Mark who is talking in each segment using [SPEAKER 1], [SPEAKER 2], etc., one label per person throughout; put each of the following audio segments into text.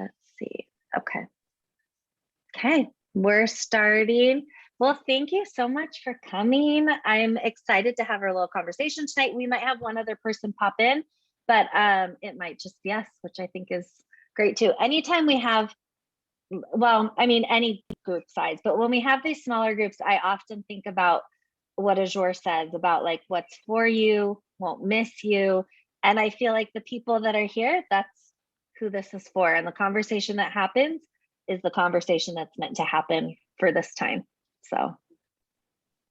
[SPEAKER 1] Let's see. Okay. Okay, we're starting. Well, thank you so much for coming. I'm excited to have our little conversation tonight. We might have one other person pop in, but it might just be us, which I think is great too. Anytime we have, well, I mean, any group size, but when we have these smaller groups, I often think about what Azure says about like what's for you, won't miss you. And I feel like the people that are here, that's who this is for. And the conversation that happens is the conversation that's meant to happen for this time. So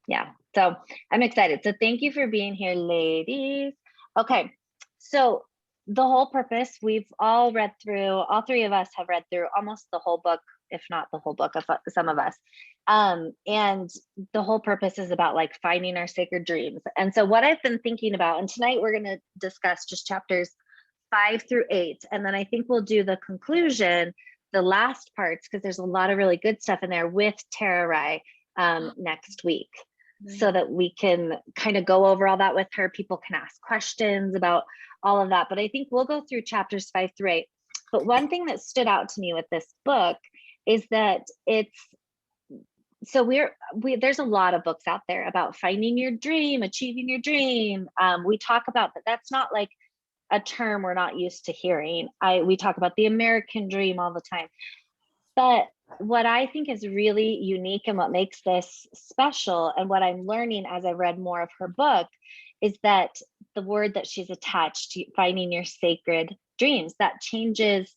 [SPEAKER 1] yeah, so I'm excited. So thank you for being here, ladies. Okay, so the whole purpose, we've all read through, all three of us have read through almost the whole book, if not the whole book, of some of us. And the whole purpose is about like finding our sacred dreams. And so what I've been thinking about, and tonight we're going to discuss just chapters 5 through 8. And then I think we'll do the conclusion, the last parts, because there's a lot of really good stuff in there with Tara Rai next week. So that we can kind of go over all that with her. People can ask questions about all of that. But I think we'll go through chapters 5 through 8. But one thing that stood out to me with this book is that it's, so there's a lot of books out there about finding your dream, achieving your dream. We talk about that. That's not like a term we're not used to hearing. We talk about the American dream all the time. But what I think is really unique and what makes this special, and what I'm learning as I read more of her book, is that the word that she's attached to, finding your sacred dreams, that changes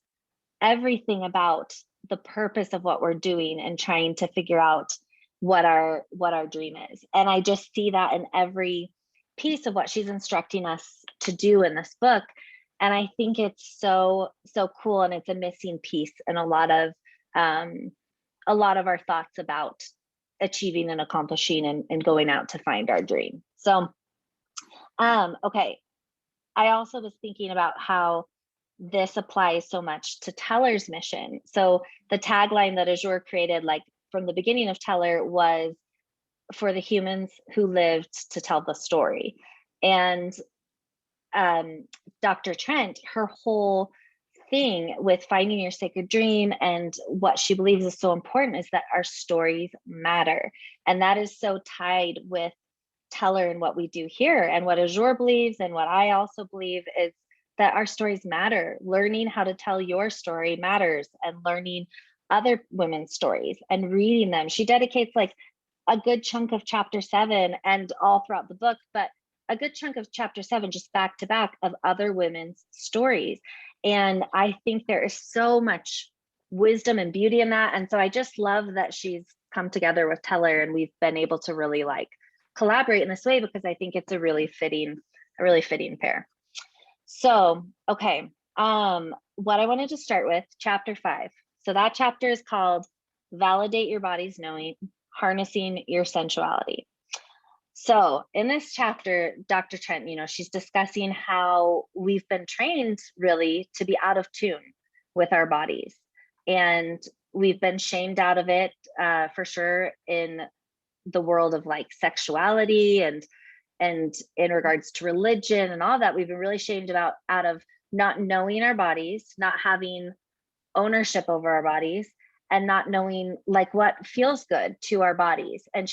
[SPEAKER 1] everything about the purpose of what we're doing and trying to figure out what our dream is. And I just see that in every piece of what she's instructing us to do in this book. And I think it's so cool, and it's a missing piece in a lot of our thoughts about achieving and accomplishing and going out to find our dream. So, okay. I also was thinking about how this applies so much to Teller's mission. So the tagline that Azure created, like from the beginning of Teller, was for the humans who lived to tell the story. And Dr. Trent, her whole thing with finding your sacred dream and what she believes is so important is that our stories matter. And that is so tied with Teller and what we do here, and what Azure believes and what I also believe is that our stories matter. Learning how to tell your story matters, and learning other women's stories and reading them. She dedicates like a good chunk of chapter 7 and all throughout the book, but a good chunk of chapter 7 just back to back of other women's stories. And I think there is so much wisdom and beauty in that. And so I just love that she's come together with Teller and we've been able to really like collaborate in this way, because I think it's a really fitting pair. So, okay. What I wanted to start with, chapter 5. So that chapter is called Validate Your Body's Knowing, Harnessing Your Sensuality. So in this chapter, Dr. Trent, she's discussing how we've been trained really to be out of tune with our bodies. And we've been shamed out of it for sure in the world of like sexuality and in regards to religion and all that. We've been really shamed out of not knowing our bodies, not having ownership over our bodies, and not knowing like what feels good to our bodies. And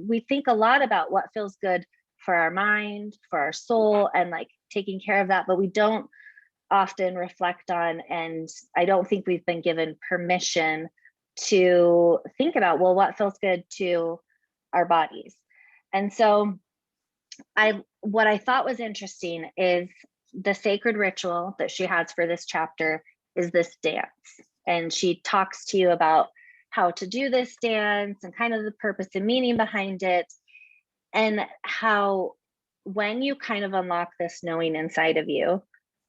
[SPEAKER 1] we think a lot about what feels good for our mind, for our soul, and like taking care of that, but we don't often reflect on, and I don't think we've been given permission to think about, well, what feels good to our bodies. And so what I thought was interesting is the sacred ritual that she has for this chapter is this dance. And she talks to you about how to do this dance and kind of the purpose and meaning behind it, and how when you kind of unlock this knowing inside of you,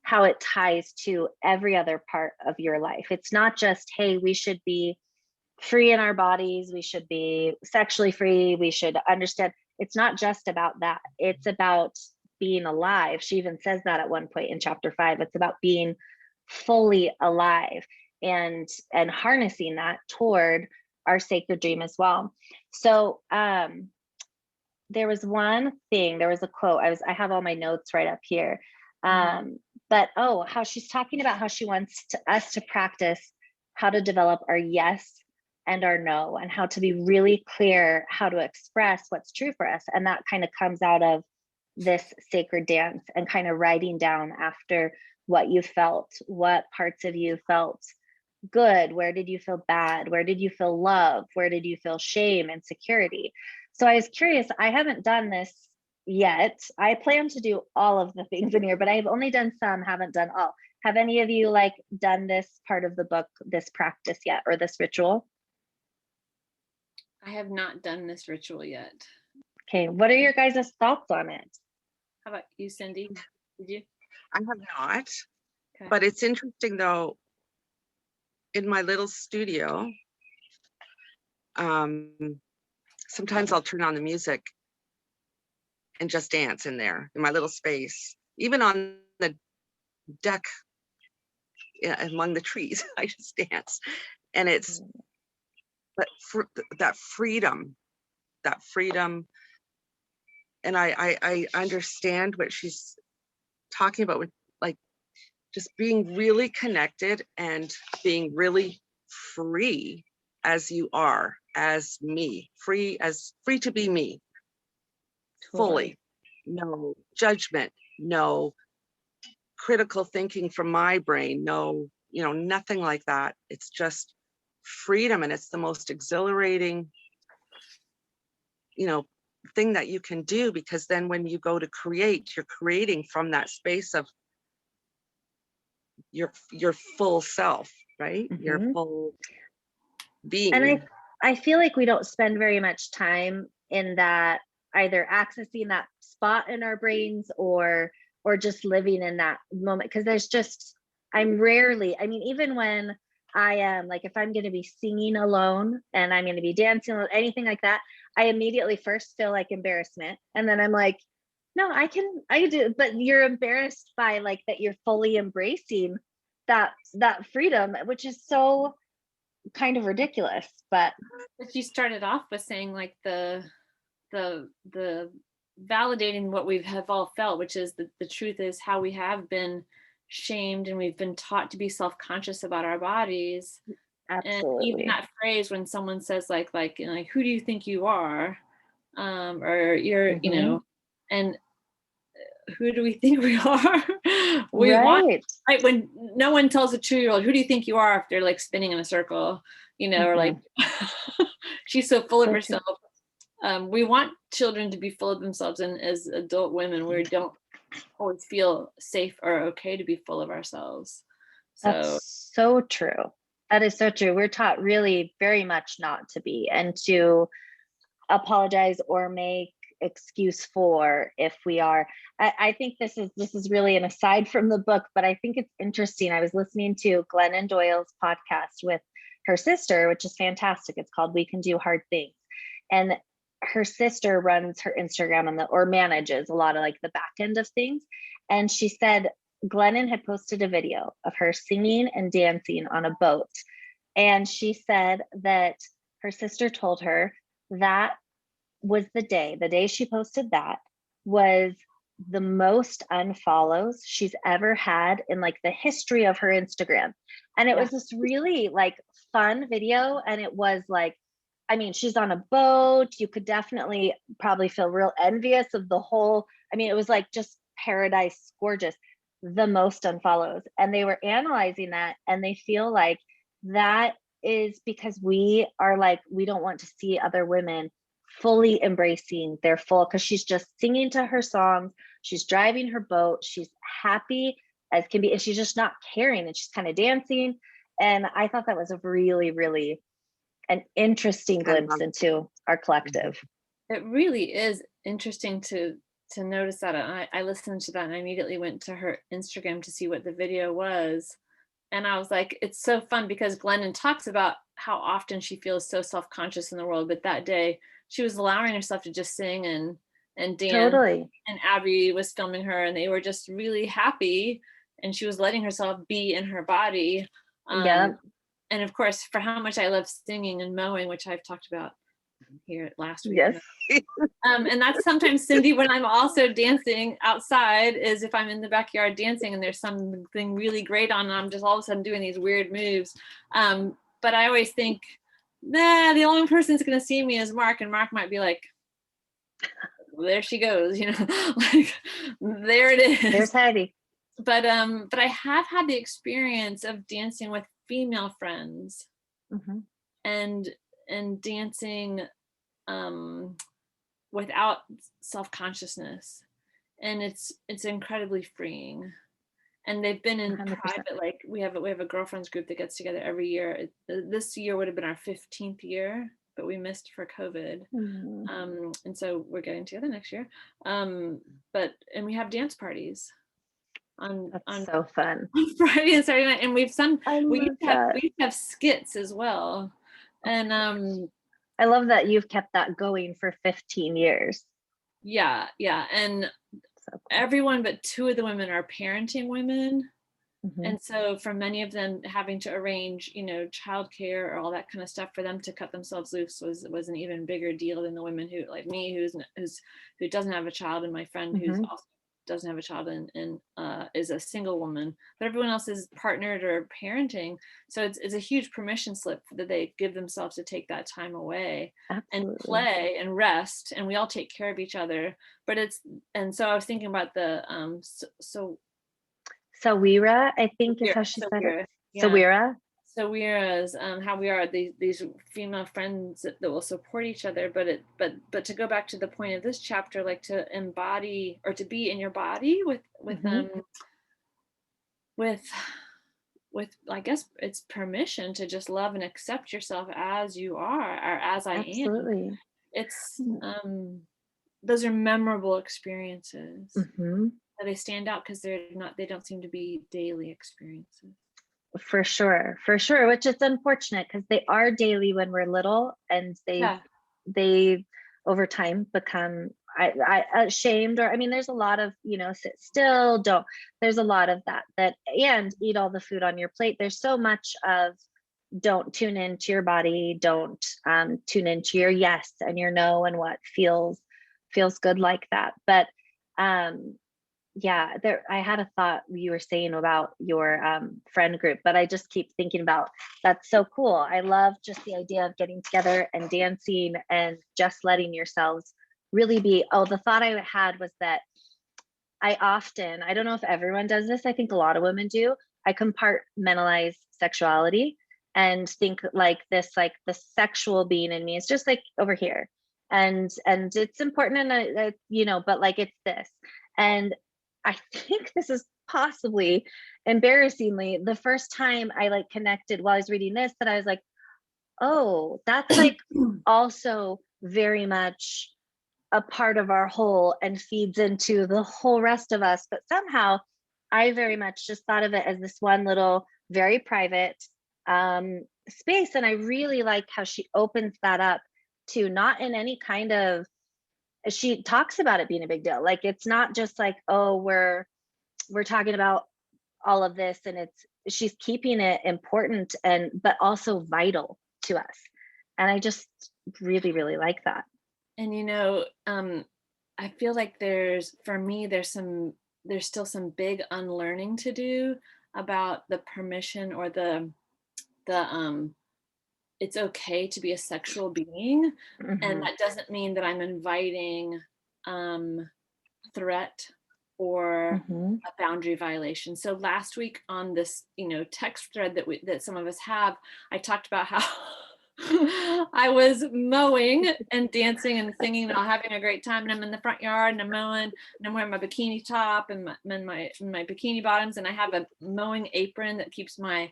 [SPEAKER 1] how it ties to every other part of your life. It's not just, hey, we should be free in our bodies, we should be sexually free, we should understand. It's not just about that. It's about being alive. She even says that at one point in chapter 5. It's about being fully alive and harnessing that toward our sacred dream as well. So there was one thing, there was a quote, I have all my notes right up here. But how she's talking about how she wants us to practice how to develop our yes and our no, and how to be really clear how to express what's true for us. And that kind of comes out of this sacred dance, and kind of writing down after what you felt, what parts of you felt good, where did you feel bad, where did you feel love, where did you feel shame, insecurity. So I was curious, I haven't done this yet. I plan to do all of the things in here, but I've only done some, haven't done all. Have any of you like done this part of the book, this practice yet, or this ritual?
[SPEAKER 2] I have not done this ritual yet.
[SPEAKER 1] Okay, what are your guys' thoughts on it?
[SPEAKER 2] How about you, Cindy? Did you?
[SPEAKER 3] I have not,
[SPEAKER 2] Okay.
[SPEAKER 3] but it's interesting though, in my little studio, sometimes I'll turn on the music and just dance in there in my little space, even on the deck among the trees. I just dance, and it's that freedom, and I understand what she's talking about with, like, just being really connected and being really free as you are, as me, free to be me. Fully. No judgment, no critical thinking from my brain, no, nothing like that. It's just freedom, and it's the most exhilarating, thing that you can do, because then when you go to create, you're creating from that space of your full self, right? Your full being.
[SPEAKER 1] And I feel like we don't spend very much time in that, either accessing that spot in our brains or just living in that moment, because there's just, I'm rarely, I mean, even when I am like, if I'm going to be singing alone and I'm going to be dancing or anything like that, I immediately first feel like embarrassment, and then I'm like, no, I do. But you're embarrassed by like that you're fully embracing that freedom, which is so kind of ridiculous. But
[SPEAKER 2] you started off with saying like the validating what we have all felt, which is the truth is how we have been shamed and we've been taught to be self-conscious about our bodies.
[SPEAKER 1] Absolutely.
[SPEAKER 2] And even that phrase when someone says like who do you think you are, or you're and who do we think we are? Want, right, when no one tells a 2-year-old, who do you think you are, if they're like spinning in a circle, or like she's so full of herself. We want children to be full of themselves, and as adult women, we don't always feel safe or okay to be full of ourselves. So
[SPEAKER 1] that's so true. That is so true. We're taught really very much not to be, and to apologize or make excuse for if we are. I think this is really an aside from the book, but I think it's interesting. I was listening to Glennon Doyle's podcast with her sister, which is fantastic. It's called We Can Do Hard Things. And her sister runs her Instagram or manages a lot of like the back end of things. And she said Glennon had posted a video of her singing and dancing on a boat. And she said that her sister told her that was the day she posted that was the most unfollows she's ever had in like the history of her Instagram. And it was this really like fun video. And it was like, I mean, she's on a boat. You could definitely probably feel real envious of the whole, I mean, it was like just paradise, gorgeous, the most unfollows. And they were analyzing that, and they feel like that is because we are like, we don't want to see other women fully embracing their full, because she's just singing to her songs, she's driving her boat, she's happy as can be, and she's just not caring, and she's kind of dancing. And I thought that was a really, really an interesting glimpse into our collective.
[SPEAKER 2] It really is interesting to notice that. And I listened to that and I immediately went to her Instagram to see what the video was. And I was like, it's so fun because Glennon talks about how often she feels so self-conscious in the world, but that day she was allowing herself to just sing and dance.
[SPEAKER 1] Totally.
[SPEAKER 2] And Abby was filming her, and they were just really happy, and she was letting herself be in her body.
[SPEAKER 1] Yeah.
[SPEAKER 2] And of course, for how much I love singing and mowing, which I've talked about here last week.
[SPEAKER 1] Yes.
[SPEAKER 2] And that's sometimes, Cindy, when I'm also dancing outside, is if I'm in the backyard dancing and there's something really great on, and I'm just all of a sudden doing these weird moves. But I always think, nah, the only person that's going to see me is Mark, and Mark might be like, well, there she goes, you know, like, there it is.
[SPEAKER 1] There's Heidi.
[SPEAKER 2] But I have had the experience of dancing with female friends, and dancing without self-consciousness, and it's incredibly freeing. And they've been in
[SPEAKER 1] 100%.
[SPEAKER 2] private, like we have a girlfriends group that gets together every year. This year would have been our 15th year, but we missed for COVID. And so we're getting together next year. And we have dance parties on
[SPEAKER 1] so fun.
[SPEAKER 2] on Friday and Saturday night, and we used to have skits as well. And
[SPEAKER 1] I love that you've kept that going for 15 years.
[SPEAKER 2] Yeah. And so cool. Everyone but 2 of the women are parenting women. And so for many of them, having to arrange, you know, childcare or all that kind of stuff for them to cut themselves loose was an even bigger deal than the women who, like me, who doesn't have a child, and my friend who's also doesn't have a child and is a single woman, but everyone else is partnered or parenting. So it's a huge permission slip that they give themselves to take that time away. Absolutely. And play and rest, and we all take care of each other. And so I was thinking about the
[SPEAKER 1] Sawira, I think is how she said it.
[SPEAKER 2] Yeah. Sawira's how we are these female friends that will support each other, but to go back to the point of this chapter, like to embody or to be in your body with I guess it's permission to just love and accept yourself as you are, or as I am. It's those are memorable experiences. They stand out because they don't seem to be daily experiences.
[SPEAKER 1] For sure, which is unfortunate because they are daily when we're little, and they over time become ashamed, or I mean there's a lot of, you know, sit still, there's a lot of that and eat all the food on your plate. There's so much of don't tune into your body, don't tune into your yes and your no and what feels good like that. But yeah, I had a thought you were saying about your friend group, but I just keep thinking about, that's so cool. I love just the idea of getting together and dancing and just letting yourselves really be. Oh, the thought I had was that I don't know if everyone does this, I think a lot of women do, I compartmentalize sexuality and think like this, like the sexual being in me is just like over here. And it's important, and you know, but like it's this. And I think this is possibly embarrassingly the first time I like connected while I was reading this, that I was like, oh, that's like also very much a part of our whole and feeds into the whole rest of us. But somehow I very much just thought of it as this one little, very private space. And I really like how she opens that up to not in any kind of, she talks about it being a big deal. Like, it's not just like, oh, we're talking about all of this, and she's keeping it important but also vital to us. And I just really, really like that.
[SPEAKER 2] And, you know, I feel like there's still some big unlearning to do about the permission or the it's okay to be a sexual being. And that doesn't mean that I'm inviting threat or a boundary violation. So last week on this, you know, text thread that some of us have, I talked about how I was mowing and dancing and singing and all, having a great time, and I'm in the front yard and I'm mowing and I'm wearing my bikini top and my bikini bottoms, and I have a mowing apron that keeps my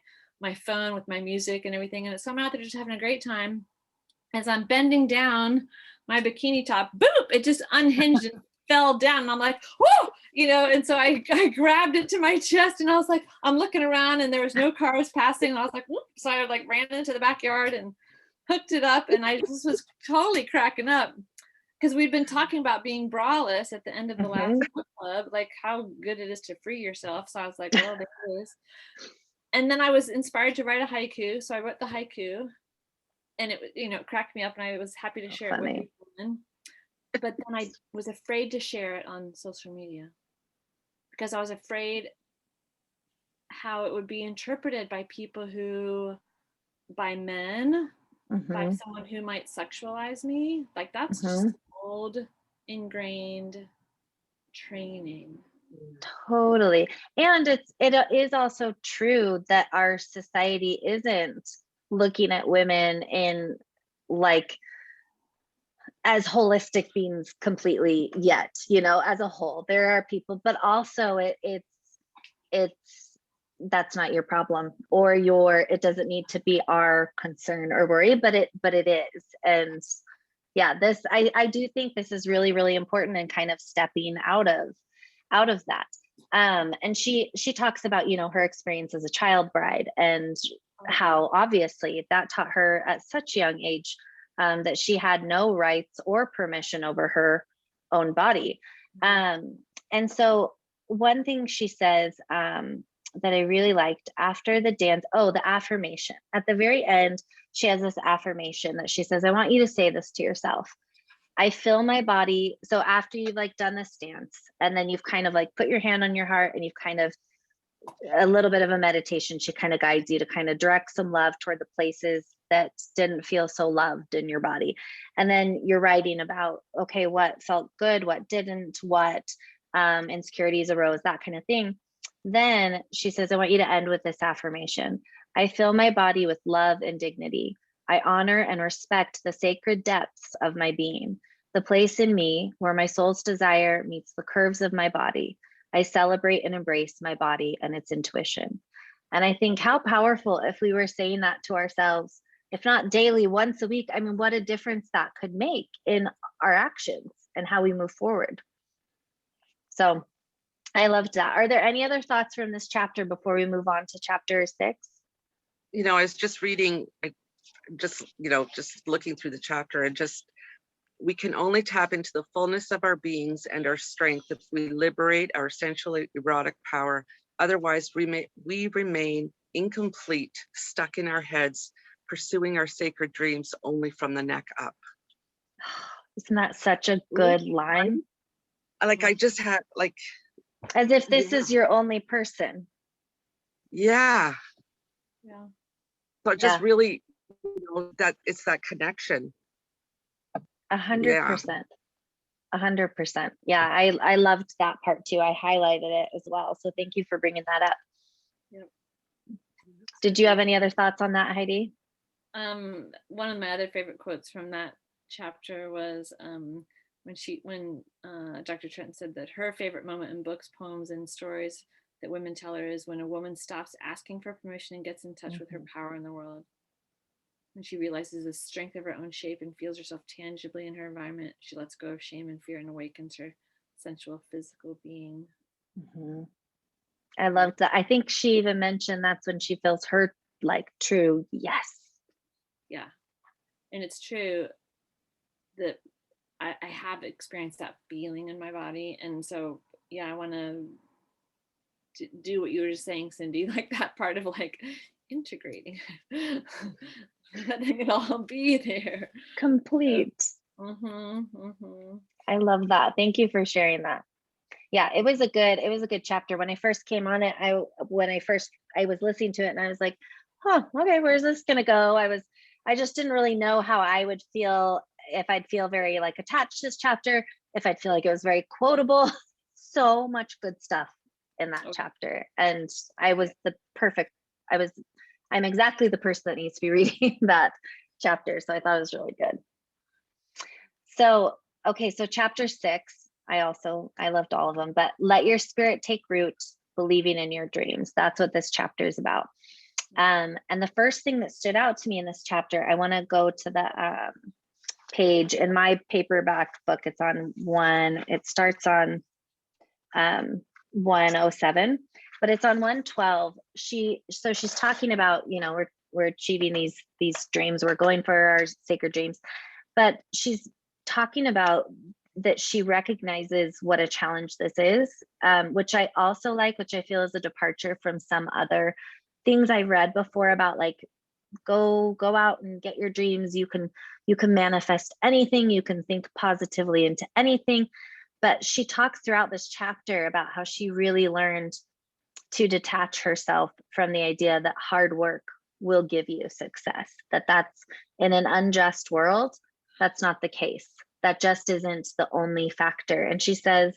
[SPEAKER 2] phone with my music and everything, and so I'm out there just having a great time. As I'm bending down, my bikini top, boop, it just unhinged and fell down, and I'm like, whoa, you know, and so I grabbed it to my chest, and I was like, I'm looking around and there was no cars passing, and I was like, whoop, so I like ran into the backyard and hooked it up, and I just was totally cracking up because we'd been talking about being braless at the end of the last book club, like how good it is to free yourself. So I was like, well, there it is. And then I was inspired to write a haiku. So I wrote the haiku, and it, it cracked me up, and I was happy to share
[SPEAKER 1] Funny.
[SPEAKER 2] it with you. But then I was afraid to share it on social media because I was afraid how it would be interpreted by people by men, by someone who might sexualize me. Like that's just old ingrained training.
[SPEAKER 1] Totally. And it is also true that our society isn't looking at women in like as holistic beings completely yet, as a whole. There are people, but also it's that's not your problem or it doesn't need to be our concern or worry, but it is. And yeah, I do think this is really, really important and kind of stepping out of that. And she talks about, her experience as a child bride and how obviously that taught her at such a young age that she had no rights or permission over her own body. And so one thing she says that I really liked after the dance, the affirmation. At the very end, she has this affirmation that she says, I want you to say this to yourself. I feel my body. So after you've like done this dance and then you've kind of like put your hand on your heart and you've kind of a little bit of a meditation, she kind of guides you to kind of direct some love toward the places that didn't feel so loved in your body. And then you're writing about, okay, what felt good, what didn't, what insecurities arose, that kind of thing. Then she says, I want you to end with this affirmation. I fill my body with love and dignity. I honor and respect the sacred depths of my being, the place in me where my soul's desire meets the curves of my body. I celebrate and embrace my body and its intuition. And I think how powerful if we were saying that to ourselves, if not daily, once a week. I mean, what a difference that could make in our actions and how we move forward. So I loved that. Are there any other thoughts from this chapter before we move on to chapter 6?
[SPEAKER 3] I was just reading, just looking through the chapter, and we can only tap into the fullness of our beings and our strength if we liberate our sensual erotic power. Otherwise, we remain incomplete, stuck in our heads, pursuing our sacred dreams only from the neck up.
[SPEAKER 1] Isn't that such a good line?
[SPEAKER 3] Like I just had like,
[SPEAKER 1] as if this is your only person.
[SPEAKER 3] Yeah. But just really, that it's that connection.
[SPEAKER 1] 100%. 100%. Yeah, I loved that part too. I highlighted it as well. So thank you for bringing that up.
[SPEAKER 2] Yep.
[SPEAKER 1] Did you have any other thoughts on that, Heidi?
[SPEAKER 2] One of my other favorite quotes from that chapter was when Dr. Trenton said that her favorite moment in books, poems, and stories that women tell her is when a woman stops asking for permission and gets in touch with her power in the world. When she realizes the strength of her own shape and feels herself tangibly in her environment, she lets go of shame and fear and awakens her sensual physical being.
[SPEAKER 1] I loved that. I think she even mentioned that's when she feels her like true yes.
[SPEAKER 2] Yeah. And it's true that I have experienced that feeling in my body. And so, yeah, I want to do what you were just saying, Cindy, like that part of like integrating, letting it all be there.
[SPEAKER 1] Complete. I love that. Thank you for sharing that. Yeah, it was a good chapter. When I first came on it, I was listening to it and I was like, okay, where's this gonna go? I just didn't really know how I would feel, if I'd feel very like attached to this chapter, if I'd feel like it was very quotable. So much good stuff in that chapter. And I'm exactly the person that needs to be reading that chapter. So I thought it was really good. So, okay, so chapter 6, I loved all of them, but let your spirit take root, believing in your dreams. That's what this chapter is about. And the first thing that stood out to me in this chapter, I want to go to the page in my paperback book. It starts on 107, but it's on 112. She's talking about, we're achieving these dreams, we're going for our sacred dreams, but she's talking about that she recognizes what a challenge this is, which I also like, which I feel is a departure from some other things I read before about like go out and get your dreams. You can manifest anything. You can think positively into anything. But she talks throughout this chapter about how she really learned to detach herself from the idea that hard work will give you success, that's in an unjust world, that's not the case. That just isn't the only factor. And she says,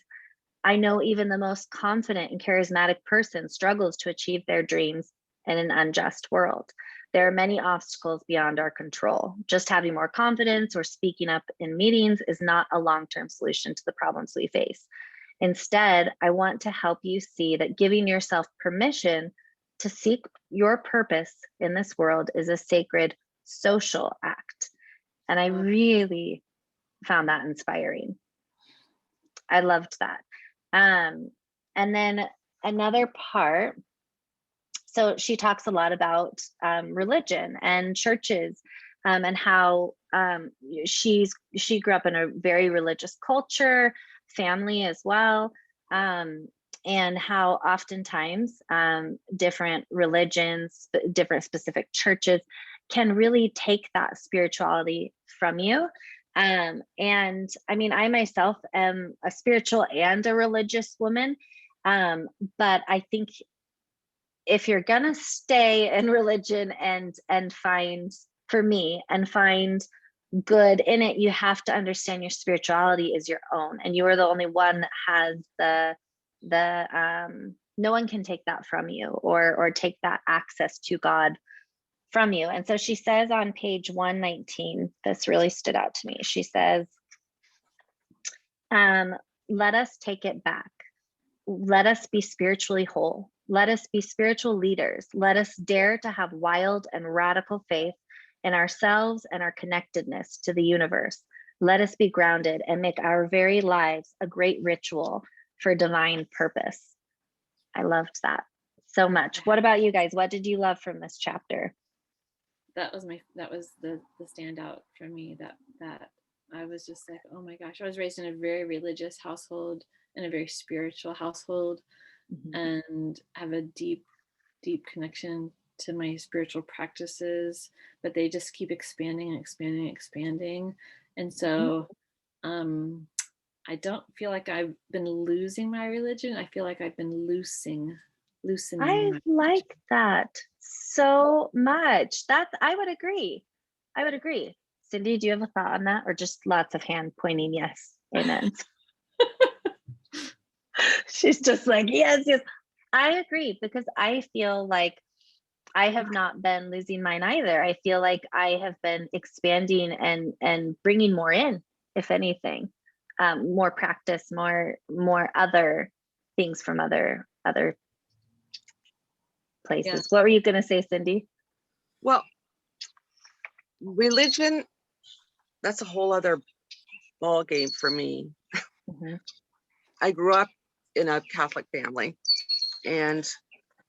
[SPEAKER 1] I know even the most confident and charismatic person struggles to achieve their dreams in an unjust world. There are many obstacles beyond our control. Just having more confidence or speaking up in meetings is not a long-term solution to the problems we face. Instead, I want to help you see that giving yourself permission to seek your purpose in this world is a sacred social act. And I really found that inspiring. I loved that. And then another part, so she talks a lot about religion and churches, and how she grew up in a very religious culture, family as well, and how oftentimes different religions, different specific churches can really take that spirituality from you. And I mean, I myself am a spiritual and a religious woman, but I think if you're gonna stay in religion and find, for me, and find good in it, you have to understand your spirituality is your own, and you are the only one that has the no one can take that from you, or take that access to God from you. And so she says on page 119, this really stood out to me. She says, let us take it back. Let us be spiritually whole. Let us be spiritual leaders. Let us dare to have wild and radical faith in ourselves and our connectedness to the universe. Let us be grounded and make our very lives a great ritual for divine purpose. I loved that so much. What about you guys? What did you love from this chapter?
[SPEAKER 2] That was the standout for me, that I was just like, oh my gosh, I was raised in a very religious household, in a very spiritual household, and have a deep connection to my spiritual practices, but they just keep expanding and expanding and expanding. And so I don't feel like I've been losing my religion. I feel like I've been loosening.
[SPEAKER 1] I like that so much. I would agree. Cindy, do you have a thought on that, or just lots of hand pointing? Yes, amen. She's just like, yes. I agree, because I feel like I have not been losing mine either. I feel like I have been expanding and bringing more in, if anything, more practice, more other things from other places. Yeah. What were you going to say, Cindy?
[SPEAKER 3] Well, religion, that's a whole other ball game for me. I grew up in a Catholic family, and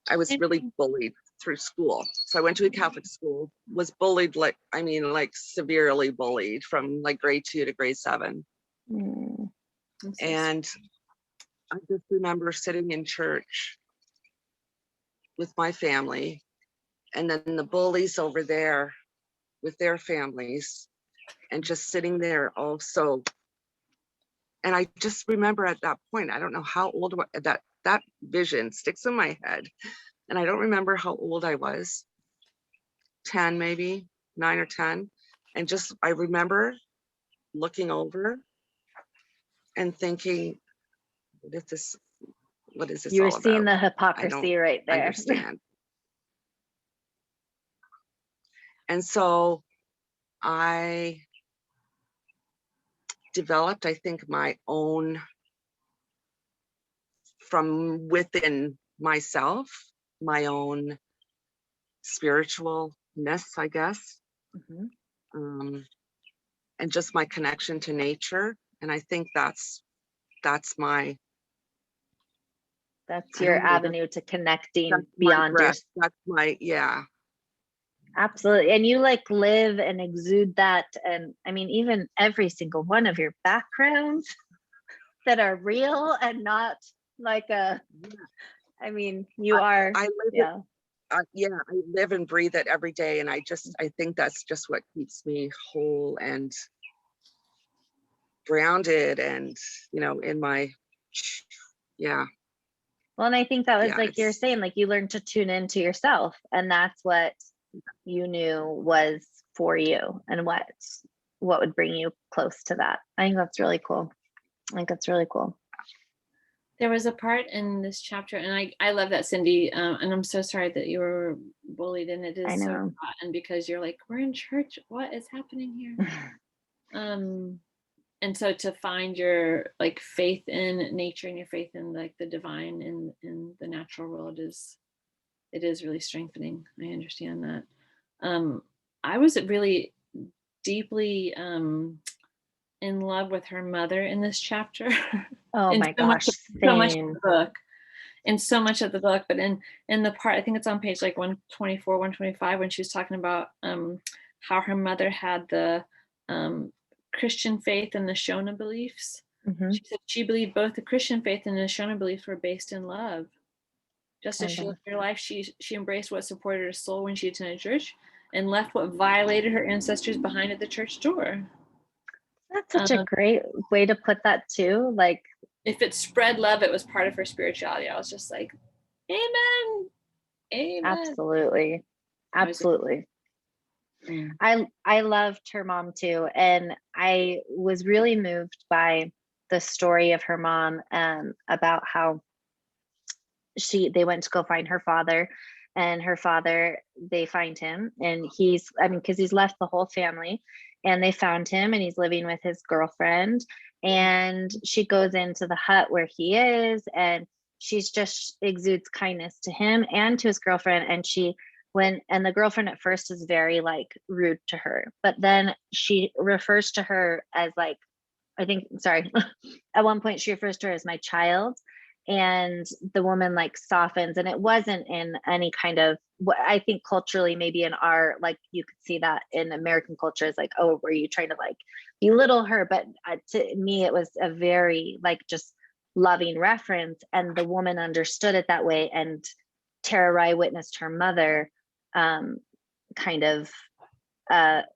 [SPEAKER 3] I was really bullied through school. So I went to a Catholic school, was bullied, like severely bullied from like grade 2 to grade 7. And I just remember sitting in church with my family, and then the bullies over there with their families, and just sitting there also. And I just remember at that point, I don't know how old, that vision sticks in my head. And I don't remember how old I was, 10, maybe 9 or 10. And just, I remember looking over and thinking, what is this
[SPEAKER 1] you were
[SPEAKER 3] all
[SPEAKER 1] seeing
[SPEAKER 3] about?
[SPEAKER 1] The hypocrisy right there.
[SPEAKER 3] Understand. And so I developed, I think, my own, from within myself, my own spiritualness, I guess, and just my connection to nature. And I think that's
[SPEAKER 1] your avenue to connecting beyond your.
[SPEAKER 3] That's my, yeah.
[SPEAKER 1] Absolutely. And you like live and exude that. And I mean, even every single one of your backgrounds that are real and not like I mean, you are.
[SPEAKER 3] I live
[SPEAKER 1] yeah.
[SPEAKER 3] yeah, I live and breathe it every day. And I think that's just what keeps me whole and grounded and, in my, yeah.
[SPEAKER 1] Well, and I think that was
[SPEAKER 3] Yeah,
[SPEAKER 1] like you're saying, like you learned to tune into yourself, and that's what you knew was for you and what would bring you close to that. I think that's really cool. I think that's really cool.
[SPEAKER 2] There was a part in this chapter, and I love that, Cindy, and I'm so sorry that you were bullied, and it is so rotten because you're like, we're in church, what is happening here? And so to find your like faith in nature and your faith in like the divine in the natural world is really strengthening. I understand that. I was really deeply in love with her mother in this chapter.
[SPEAKER 1] Oh my gosh,
[SPEAKER 2] so much of the book. In so much of the book, but in the part, I think it's on page like 124, 125, when she was talking about how her mother had the Christian faith and the Shona beliefs. Mm-hmm. She said she believed both the Christian faith and the Shona beliefs were based in love. Just as she lived her life, she embraced what supported her soul when she attended church and left what violated her ancestors behind at the church door.
[SPEAKER 1] That's such a great way to put that too. Like,
[SPEAKER 2] if it spread love, it was part of her spirituality. I was just like, amen. Amen.
[SPEAKER 1] Absolutely. Absolutely. I loved her mom too. And I was really moved by the story of her mom, about how they went to go find her father, and her father, they find him, and because he's left the whole family, and they found him, and he's living with his girlfriend, and she goes into the hut where he is, and she's just exudes kindness to him and to his girlfriend. And the girlfriend at first is very like rude to her, but then she refers to her as like, at one point she refers to her as my child. And the woman like softens, and it wasn't in any kind of what I think culturally, maybe in our, like, you could see that in American culture is like, oh, were you trying to like belittle her? But to me, it was a very like just loving reference. And the woman understood it that way. And Tara Rai witnessed her mother kind of,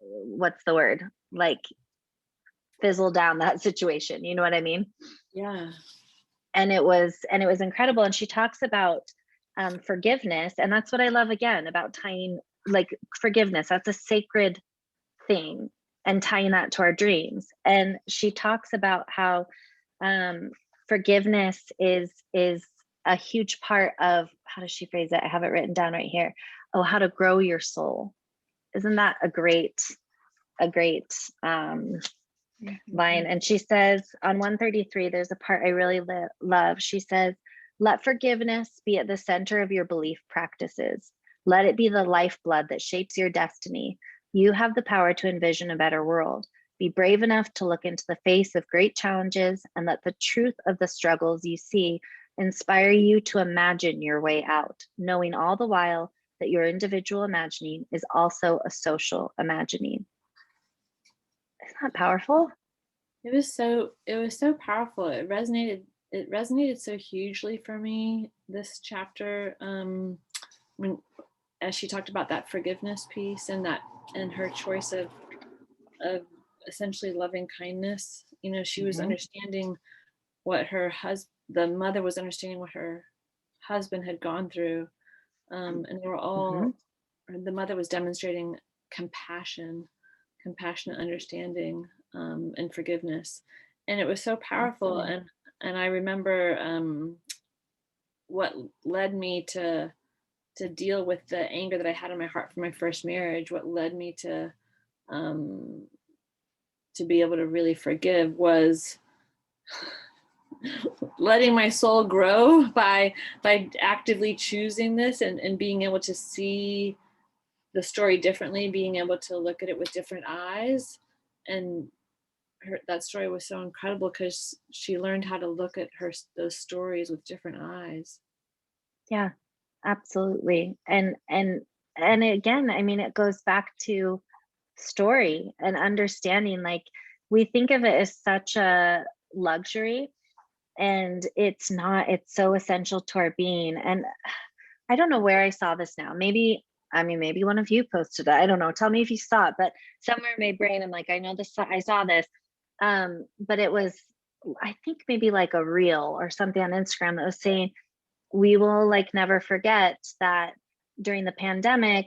[SPEAKER 1] what's the word? Like fizzle down that situation. You know what I mean?
[SPEAKER 2] Yeah.
[SPEAKER 1] And it was incredible. And she talks about forgiveness. And that's what I love again about tying like forgiveness. That's a sacred thing, and tying that to our dreams. And she talks about how forgiveness is a huge part of, how does she phrase it? I have it written down right here. Oh, how to grow your soul. Isn't that a great line? And she says on 133, there's a part I really love. She says, let forgiveness be at the center of your belief practices. Let it be the lifeblood that shapes your destiny. You have the power to envision a better world. Be brave enough to look into the face of great challenges, and let the truth of the struggles you see inspire you to imagine your way out, knowing all the while that your individual imagining is also a social imagining. Isn't that powerful?
[SPEAKER 2] It was so powerful. It resonated so hugely for me, this chapter, when, as she talked about that forgiveness piece and her choice of essentially loving kindness. You know, she was understanding what the mother was understanding what her husband had gone through, and they were all, the mother was demonstrating compassionate understanding, and forgiveness, and it was so powerful. And I remember what led me to deal with the anger that I had in my heart from my first marriage. What led me to be able to really forgive was letting my soul grow by actively choosing this, and being able to see the story differently, being able to look at it with different eyes. And that story was so incredible because she learned how to look at those stories with different eyes.
[SPEAKER 1] Yeah, absolutely. And again, I mean, it goes back to story and understanding. Like, we think of it as such a luxury, and it's not. It's so essential to our being. And I don't know where I saw this now. Maybe one of you posted it. I don't know. Tell me if you saw it, but somewhere in my brain, I'm like, I know this, I saw this. But it was, I think maybe like a reel or something on Instagram that was saying, we will like never forget that during the pandemic,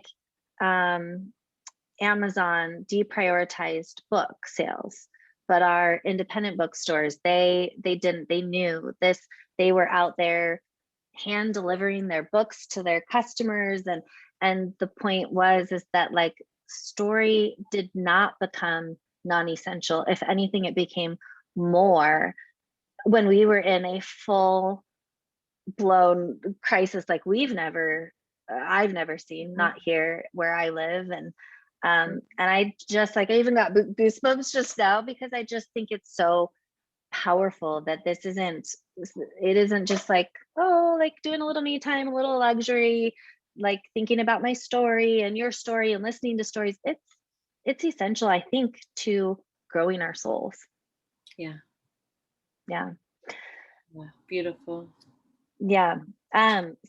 [SPEAKER 1] Amazon deprioritized book sales, but our independent bookstores, they knew this, they were out there hand delivering their books to their customers. And the point is that like story did not become non-essential. If anything, it became more when we were in a full blown crisis like I've never seen, not here where I live. And I just like, I even got goosebumps just now because I just think it's so powerful that it isn't just like, oh, like doing a little me time, a little luxury, like thinking about my story and your story and listening to stories. It's essential, I think, to growing our souls.
[SPEAKER 2] Yeah.
[SPEAKER 1] Yeah.
[SPEAKER 2] Beautiful.
[SPEAKER 1] Yeah.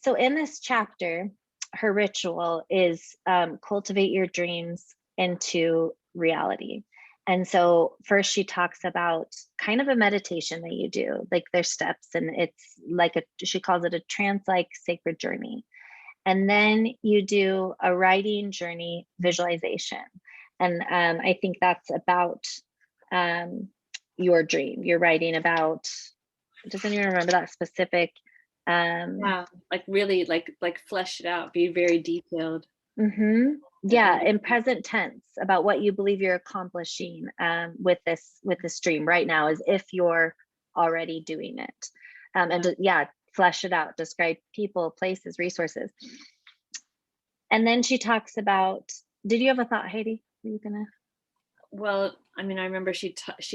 [SPEAKER 1] So in this chapter, her ritual is cultivate your dreams into reality. And so first she talks about kind of a meditation that you do, like there's steps, and it's like she calls it a trance-like sacred journey. And then you do a writing journey visualization. And I think that's about your dream. You're writing about, does anyone remember that specific?
[SPEAKER 2] Yeah, like really like flesh it out, be very detailed.
[SPEAKER 1] Mm-hmm. Yeah, in present tense about what you believe you're accomplishing with this dream right now, as if you're already doing it. And yeah, flesh it out, describe people, places, resources. And then she talks about, did you have a thought, Heidi? Were you gonna?
[SPEAKER 2] Well, I mean, I remember she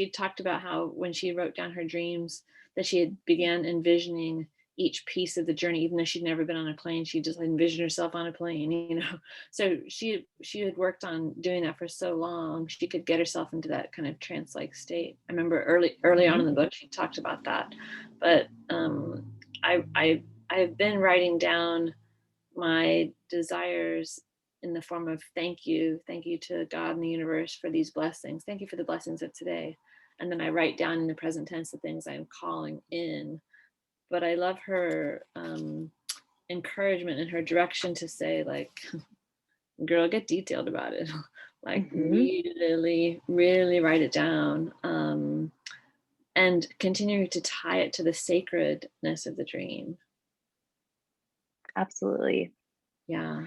[SPEAKER 2] talked about how when she wrote down her dreams that she had began envisioning each piece of the journey, even though she'd never been on a plane, she just envisioned herself on a plane, you know. So she had worked on doing that for so long, she could get herself into that kind of trance-like state. I remember early on in the book, she talked about that. But I've been writing down my desires in the form of thank you to God and the universe for these blessings. Thank you for the blessings of today. And then I write down in the present tense the things I'm calling in. But I love her encouragement and her direction to say, like, girl, get detailed about it. Like, really, really write it down. And continuing to tie it to the sacredness of the dream.
[SPEAKER 1] Absolutely.
[SPEAKER 2] Yeah.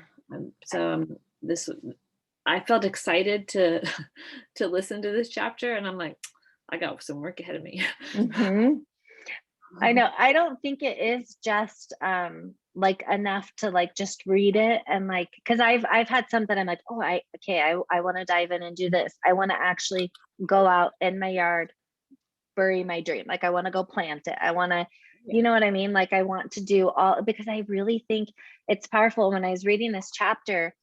[SPEAKER 2] I felt excited to listen to this chapter, and I'm like, I got some work ahead of me.
[SPEAKER 1] I know. I don't think it is just like enough to like just read it and like, because I've had some that I'm like, oh, I want to dive in and do this. I want to actually go out in my yard, bury my dream. Like I want to go plant it. I want to, you know what I mean? Like I want to do all, because I really think it's powerful. When I was reading this chapter,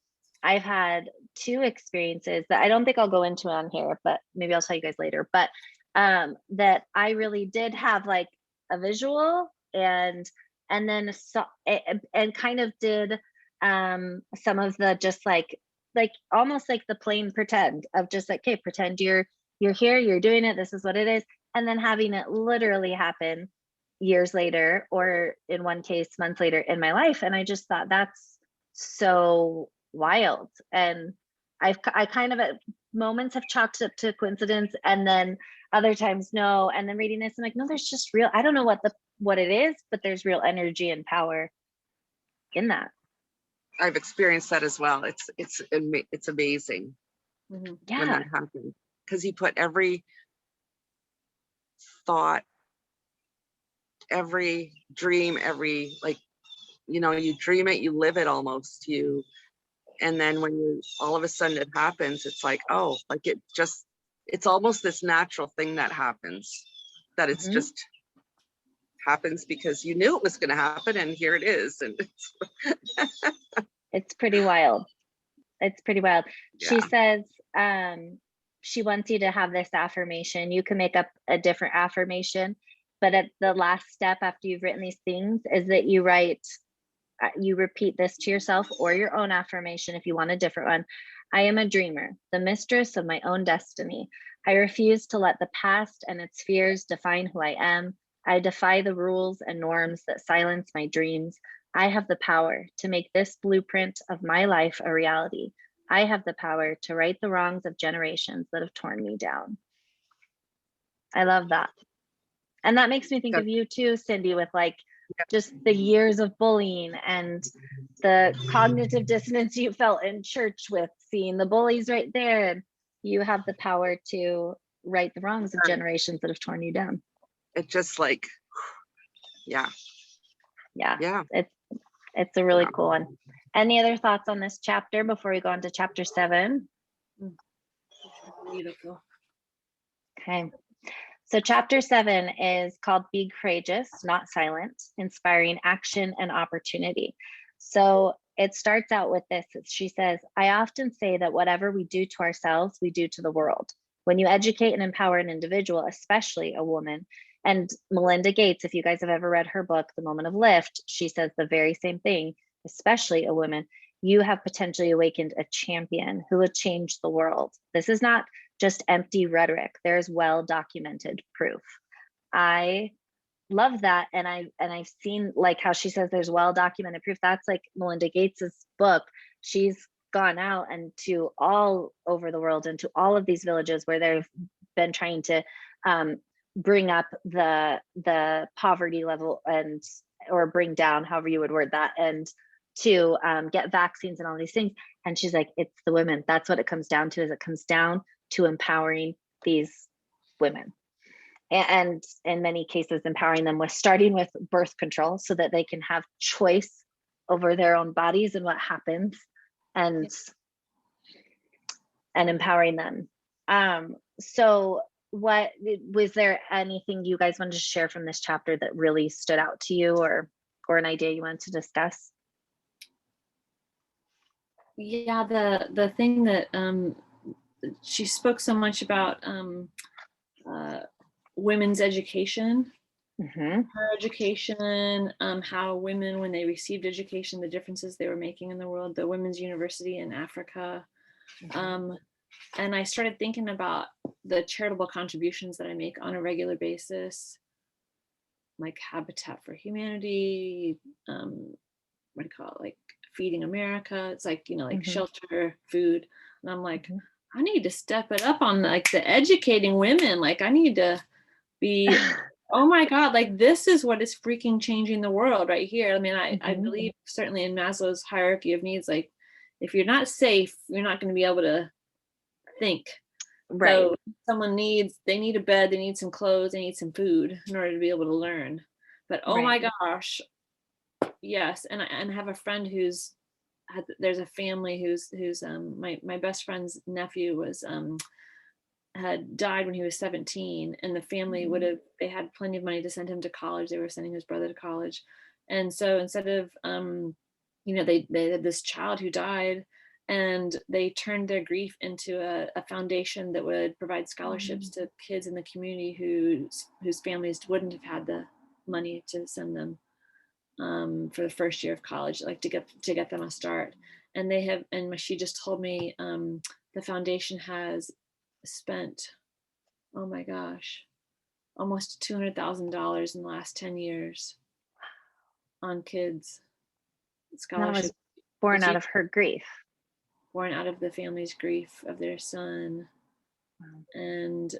[SPEAKER 1] I've had two experiences that I don't think I'll go into on here, but maybe I'll tell you guys later. But that I really did have like a visual and then and kind of did some of the just like almost like the plain pretend of just like, okay, pretend you're here, you're doing it, this is what it is, and then having it literally happen years later, or in one case months later in my life. And I just thought that's so wild. And I kind of at moments have chalked up to coincidence, and then other times no. And then reading this, I'm like, no, there's just real, I don't know what it is, but there's real energy and power in that.
[SPEAKER 3] I've experienced that as well. It's amazing when that happens, because you put every thought, every dream, every, like, you know, you dream it, you live it almost, and then when you all of a sudden it happens, it's like, oh, like it's almost this natural thing that happens, that it's just happens because you knew it was going to happen, and here it is. And
[SPEAKER 1] it's pretty wild. It's pretty wild.
[SPEAKER 3] Yeah.
[SPEAKER 1] She says she wants you to have this affirmation. You can make up a different affirmation, but at the last step after you've written these things is that you write you repeat this to yourself or your own affirmation if you want a different one. I am a dreamer, the mistress of my own destiny. I refuse to let the past and its fears define who I am. I defy the rules and norms that silence my dreams. I have the power to make this blueprint of my life a reality. I have the power to right the wrongs of generations that have torn me down. I love that. And that makes me think of you too, Cindy, with like just the years of bullying and the cognitive dissonance you felt in church with seeing the bullies right there. And you have the power to right the wrongs of generations that have torn you down.
[SPEAKER 3] It just like, yeah.
[SPEAKER 1] It's a really cool one. Any other thoughts on this chapter before we go on to chapter 7?
[SPEAKER 2] Beautiful.
[SPEAKER 1] Okay. So chapter 7 is called Be Courageous, Not Silent, Inspiring Action and Opportunity. So it starts out with this. She says, I often say that whatever we do to ourselves, we do to the world. When you educate and empower an individual, especially a woman, and Melinda Gates, if you guys have ever read her book, The Moment of Lift, she says the very same thing, especially a woman, you have potentially awakened a champion who will change the world. This is not just empty rhetoric. There's well-documented proof. I love that. And I've seen like how she says there's well-documented proof. That's like Melinda Gates's book. She's gone out and to all over the world and to all of these villages where they've been trying to bring up the poverty level and or bring down, however you would word that, and to get vaccines and all these things. And she's like, it's the women. That's what it comes down to, is it comes down to empowering these women. And in many cases, empowering them with starting with birth control so that they can have choice over their own bodies and what happens, and empowering them. So what was there anything you guys wanted to share from this chapter that really stood out to you, or an idea you wanted to discuss?
[SPEAKER 2] Yeah, the thing that she spoke so much about women's education, her education, how women, when they received education, the differences they were making in the world, the women's university in Africa. And I started thinking about the charitable contributions that I make on a regular basis, like Habitat for Humanity, what do you call it, like Feeding America. It's like, like shelter, food. And I'm like, I need to step it up on like the educating women. Like I need to be, oh my God, like this is what is freaking changing the world right here. I mean, I believe certainly in Maslow's hierarchy of needs, like if you're not safe, you're not going to be able to think. Right. So someone they need a bed, they need some clothes, they need some food in order to be able to learn. But oh my gosh, yes. And I have a friend there's a family who's my best friend's nephew was had died when he was 17, and the family they had plenty of money to send him to college. They were sending his brother to college. And so instead of they had this child who died, and they turned their grief into a foundation that would provide scholarships to kids in the community whose families wouldn't have had the money to send them for the first year of college, like to get them a start. And they have, and she just told me the foundation has spent, oh my gosh, almost $200,000 in the last 10 years on kids scholarships.
[SPEAKER 1] That was born out of her grief.
[SPEAKER 2] Born out of the family's grief of their son. And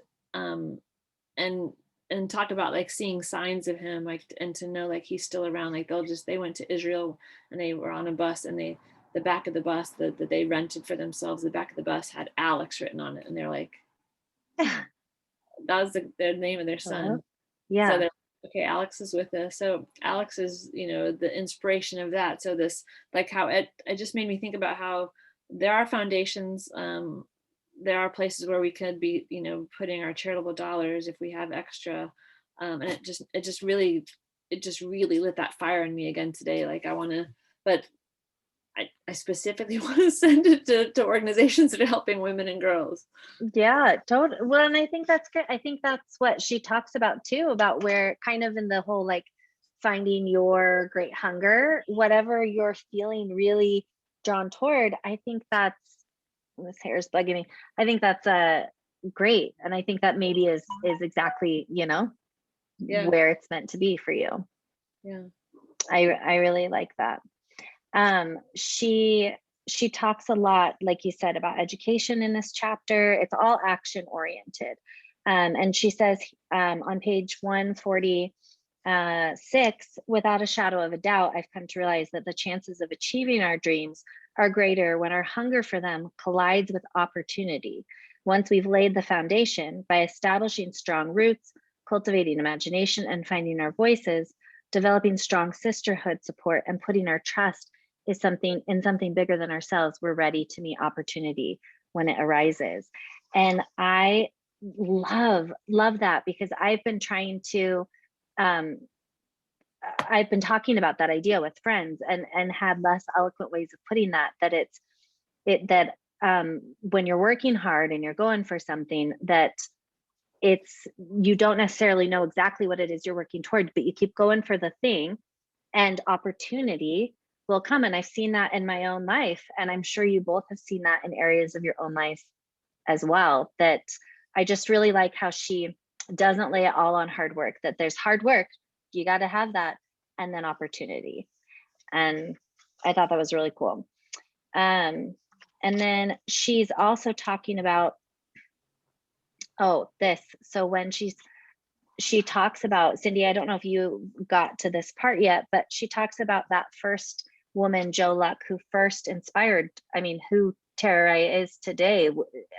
[SPEAKER 2] talk about like seeing signs of him, like, and to know like he's still around. Like they went to Israel and they were on a bus, and the back of the bus that they rented for themselves, the back of the bus had Alex written on it, and they're like, that was the name of their son.
[SPEAKER 1] Yeah.
[SPEAKER 2] So they're like, okay, Alex is with us. So Alex is, the inspiration of that. So this, like how it just made me think about how there are foundations, there are places where we could be, putting our charitable dollars if we have extra. And it just really lit that fire in me again today. Like but I specifically want to send it to organizations that are helping women and girls.
[SPEAKER 1] Yeah, totally. Well, and I think that's good. I think that's what she talks about too, about where kind of in the whole like finding your great hunger, whatever you're feeling really drawn toward. I think that's, this hair is bugging me. I think that's great. And I think that maybe is exactly, you know, where it's meant to be for you.
[SPEAKER 2] Yeah.
[SPEAKER 1] I really like that. She talks a lot, like you said, about education in this chapter. It's all action oriented. And she says on page 146, without a shadow of a doubt, I've come to realize that the chances of achieving our dreams are greater when our hunger for them collides with opportunity. Once we've laid the foundation by establishing strong roots, cultivating imagination and finding our voices, developing strong sisterhood support, and putting our trust in something bigger than ourselves, we're ready to meet opportunity when it arises. And I love that, because I've been trying to I've been talking about that idea with friends and had less eloquent ways of putting that when you're working hard and you're going for something, that you don't necessarily know exactly what it is you're working toward, but you keep going for the thing and opportunity will come. And I've seen that in my own life. And I'm sure you both have seen that in areas of your own life as well. That I just really like how she doesn't lay it all on hard work, that there's hard work, you got to have that, and then opportunity. And I thought that was really cool. And then she's also talking about, so when she talks about, Cindy, I don't know if you got to this part yet, but she talks about that first woman, Jo Luck, who first inspired, who Tara is today,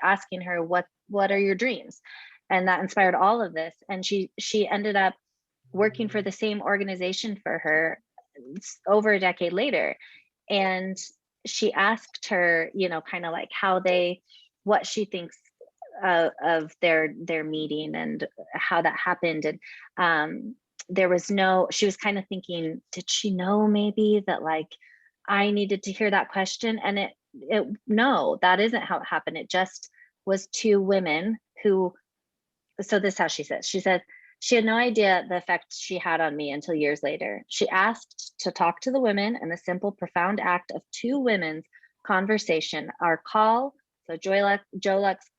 [SPEAKER 1] asking her, what are your dreams? And that inspired all of this. And she ended up working for the same organization for her over a decade later. And she asked her, kind of like what she thinks of their meeting and how that happened. And she was kind of thinking, did she know maybe that like I needed to hear that question? And no, that isn't how it happened. It just was two women who, so this is how she says, she had no idea the effect she had on me until years later. She asked to talk to the women, and the simple, profound act of two women's conversation, our call, so Jo Luck's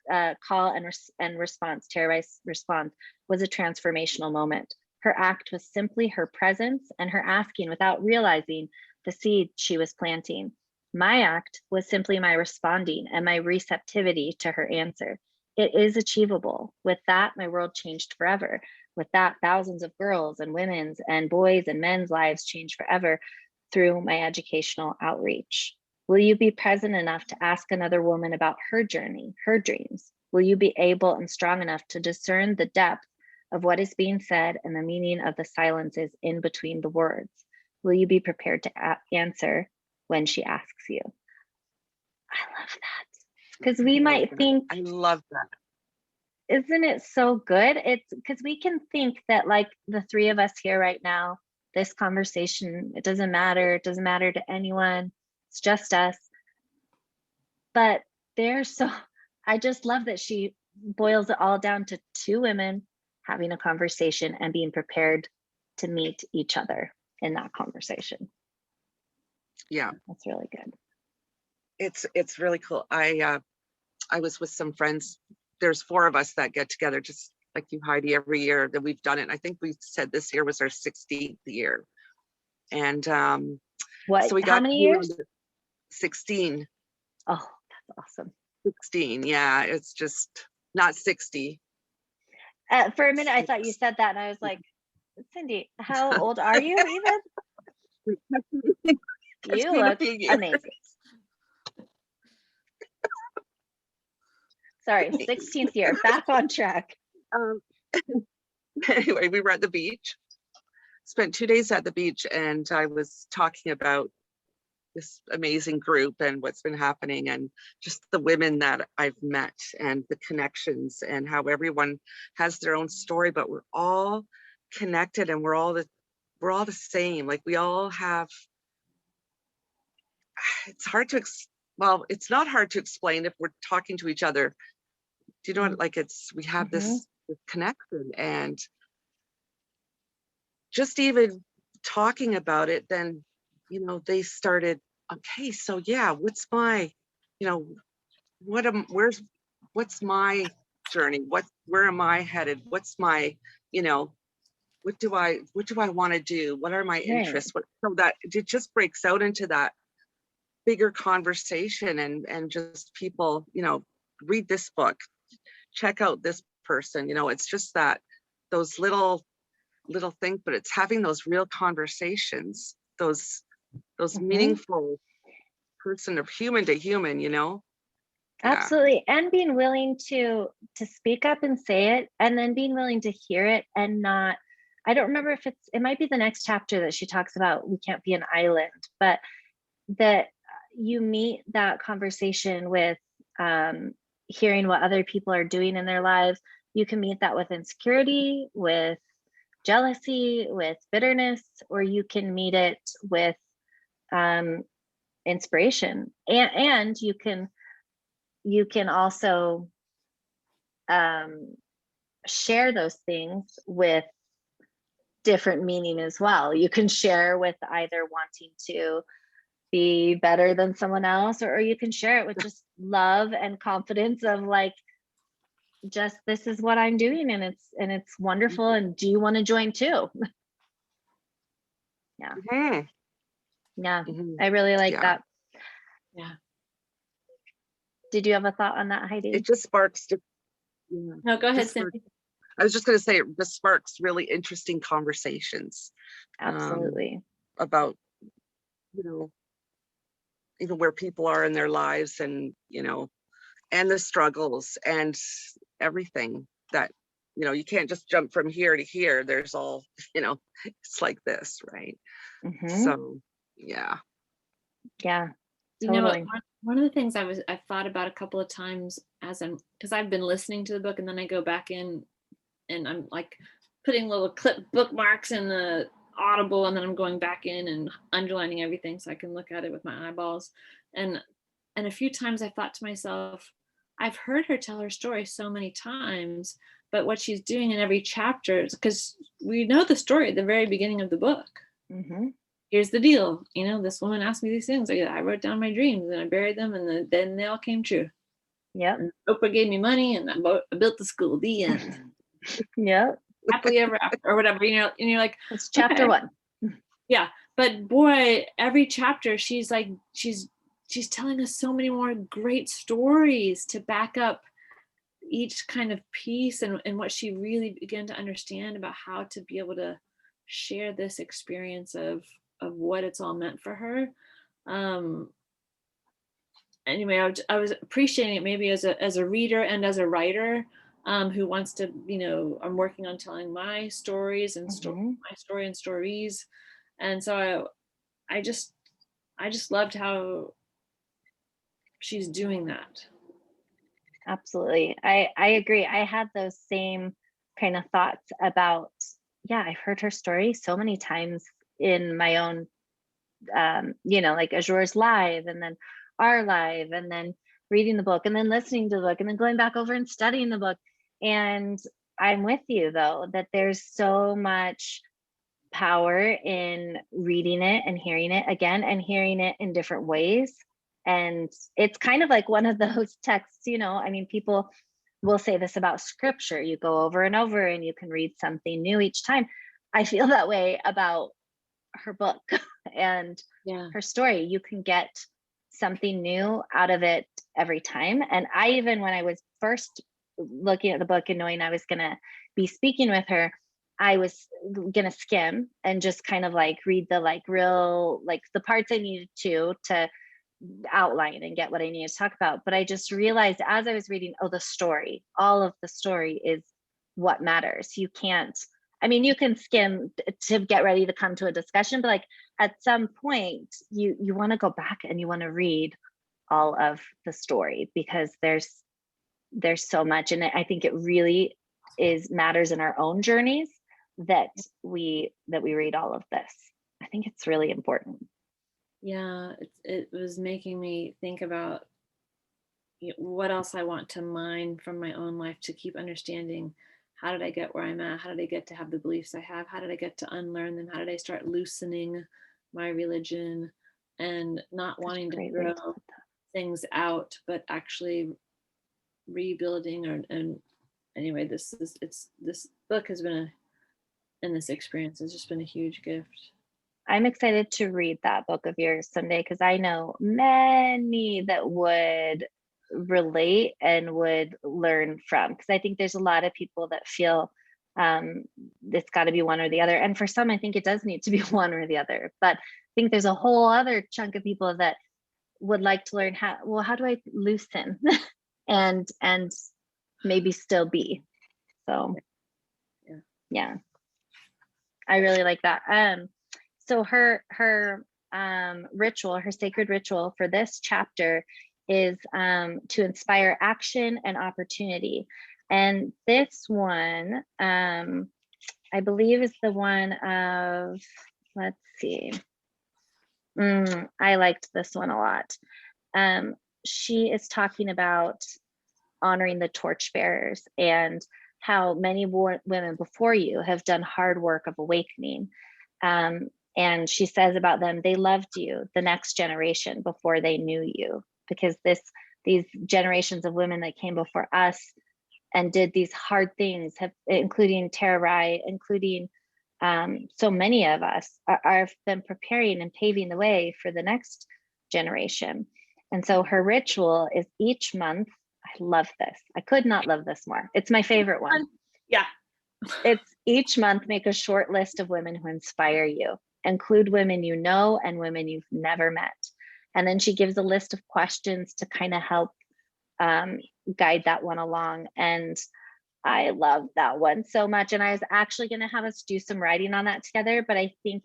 [SPEAKER 1] call and response, Tara Rice's response, was a transformational moment. Her act was simply her presence and her asking without realizing the seed she was planting. My act was simply my responding and my receptivity to her answer. It is achievable. With that, my world changed forever. With that, thousands of girls and women's and boys and men's lives changed forever through my educational outreach. Will you be present enough to ask another woman about her journey, her dreams? Will you be able and strong enough to discern the depth of what is being said and the meaning of the silences in between the words? Will you be prepared to answer when she asks you? I love that, because we might think,
[SPEAKER 3] I love that.
[SPEAKER 1] Isn't it so good? It's because we can think that like the three of us here right now, this conversation, it doesn't matter to anyone, it's just us. But I just love that she boils it all down to two women having a conversation and being prepared to meet each other in that conversation.
[SPEAKER 3] Yeah,
[SPEAKER 1] that's really good.
[SPEAKER 3] It's really cool. I was with some friends. There's 4 of us that get together, just like you, Heidi, every year that we've done it. I think we said this year was our 16th year. And so we got
[SPEAKER 1] how many years?
[SPEAKER 3] 16.
[SPEAKER 1] Oh, that's awesome.
[SPEAKER 3] 16. Yeah, it's just not 60.
[SPEAKER 1] For a minute, I thought you said that, and I was like, Cindy, how old are you even? You look amazing. Sorry, 16th year, back on track.
[SPEAKER 3] Anyway, we were at the beach, spent 2 days at the beach, and I was talking about this amazing group and what's been happening and just the women that I've met and the connections and how everyone has their own story, but we're all connected and we're all the same. Like we all have, it's hard to, well, it's not hard to explain if we're talking to each other. Do you know what, like we have this connection, and just even talking about it, then, they started, okay, so yeah, what's my, you know, what's my journey? Where am I headed? What's my, you know, what do I want to do? What are my
[SPEAKER 1] Right.
[SPEAKER 3] interests? So that it just breaks out into that bigger conversation, and just people, read this book, check out this person, it's just that those little things, but it's having those real conversations, those meaningful person of human to human, Yeah.
[SPEAKER 1] Absolutely. And being willing to speak up and say it, and then being willing to hear it and not, I don't remember if it might be the next chapter that she talks about we can't be an island, but that you meet that conversation with hearing what other people are doing in their lives. You can meet that with insecurity, with jealousy, with bitterness, or you can meet it with inspiration. And you can also share those things with different meaning as well. You can share with either wanting to be better than someone else, or you can share it with just love and confidence of like, just this is what I'm doing, and it's wonderful, and do you want to join too? Yeah.
[SPEAKER 3] Mhm.
[SPEAKER 1] Yeah.
[SPEAKER 3] Mhm.
[SPEAKER 1] I really like
[SPEAKER 3] Yeah.
[SPEAKER 1] that.
[SPEAKER 2] Yeah.
[SPEAKER 1] Did you have a thought on that, Heidi?
[SPEAKER 3] It just sparks.
[SPEAKER 2] No, go ahead, Cindy.
[SPEAKER 3] I was just going to say, it just sparks really interesting conversations.
[SPEAKER 1] Absolutely.
[SPEAKER 3] About, where people are in their lives, and, and the struggles and everything that, you can't just jump from here to here. There's all, it's like this, right? So, yeah.
[SPEAKER 1] Yeah.
[SPEAKER 2] Totally. One of the things I've thought about a couple of times because I've been listening to the book, and then I go back in and I'm like putting little clip bookmarks in the Audible, and then I'm going back in and underlining everything so I can look at it with my eyeballs. And a few times I thought to myself, I've heard her tell her story so many times, but what she's doing in every chapter, because we know the story at the very beginning of the book. Here's the deal. This woman asked me these things. I wrote down my dreams and I buried them, and then they all came true.
[SPEAKER 1] Yep.
[SPEAKER 2] And Oprah gave me money, and I built the school. The end.
[SPEAKER 1] Yep.
[SPEAKER 2] Happily ever after, or whatever. And you're like,
[SPEAKER 1] it's chapter 1.
[SPEAKER 2] Yeah, but boy, every chapter she's telling us so many more great stories to back up each kind of piece, and what she really began to understand about how to be able to share this experience of what it's all meant for her. Anyway, I was appreciating it maybe as a reader and as a writer who wants to, I'm working on telling my stories and my story and stories. And so I just loved how she's doing that.
[SPEAKER 1] Absolutely. I agree. I had those same kind of thoughts about, I've heard her story so many times in my own, like Azure's live, and then our live, and then reading the book, and then listening to the book, and then going back over and studying the book. And I'm with you though, that there's so much power in reading it and hearing it again, and hearing it in different ways. And it's kind of like one of those texts, people will say this about scripture. You go over and over and you can read something new each time. I feel that way about her book and her story. You can get something new out of it every time. And I, even when I was first looking at the book and knowing I was going to be speaking with her, I was going to skim and just kind of like read the the parts I needed to outline and get what I needed to talk about. But I just realized as I was reading, the story, all of the story is what matters. You can skim to get ready to come to a discussion, but like at some point you want to go back and you want to read all of the story, because there's so much. And I think it really matters in our own journeys that we read all of this. I think it's really important.
[SPEAKER 2] Yeah, it was making me think about what else I want to mine from my own life to keep understanding how did I get where I'm at? How did I get to have the beliefs I have? How did I get to unlearn them? How did I start loosening my religion and not wanting to
[SPEAKER 1] Great way to
[SPEAKER 2] throw
[SPEAKER 1] put that.
[SPEAKER 2] things out, but actually rebuilding? And anyway, this book has been and this experience has just been a huge gift.
[SPEAKER 1] I'm excited to read that book of yours someday, because I know many that would relate and would learn from, because I think there's a lot of people that feel it's got to be one or the other, and for some I think it does need to be one or the other, but I think there's a whole other chunk of people that would like to learn how do I loosen and maybe still be. So yeah, I really like that. So her ritual, her sacred ritual for this chapter is to inspire action and opportunity. And this one, I believe, is the one of, let's see. I liked this one a lot. She is talking about honoring the torchbearers and how many women before you have done hard work of awakening. And she says about them, they loved you, the next generation, before they knew you, because these generations of women that came before us and did these hard things, including Tara Rai, including so many of us are been preparing and paving the way for the next generation. And so her ritual is each month. I love this. I could not love this more. It's my favorite one.
[SPEAKER 2] Yeah.
[SPEAKER 1] It's each month, make a short list of women who inspire you. Include women you know and women you've never met. And then she gives a list of questions to kind of help guide that one along. And I love that one so much. And I was actually going to have us do some writing on that together, but I think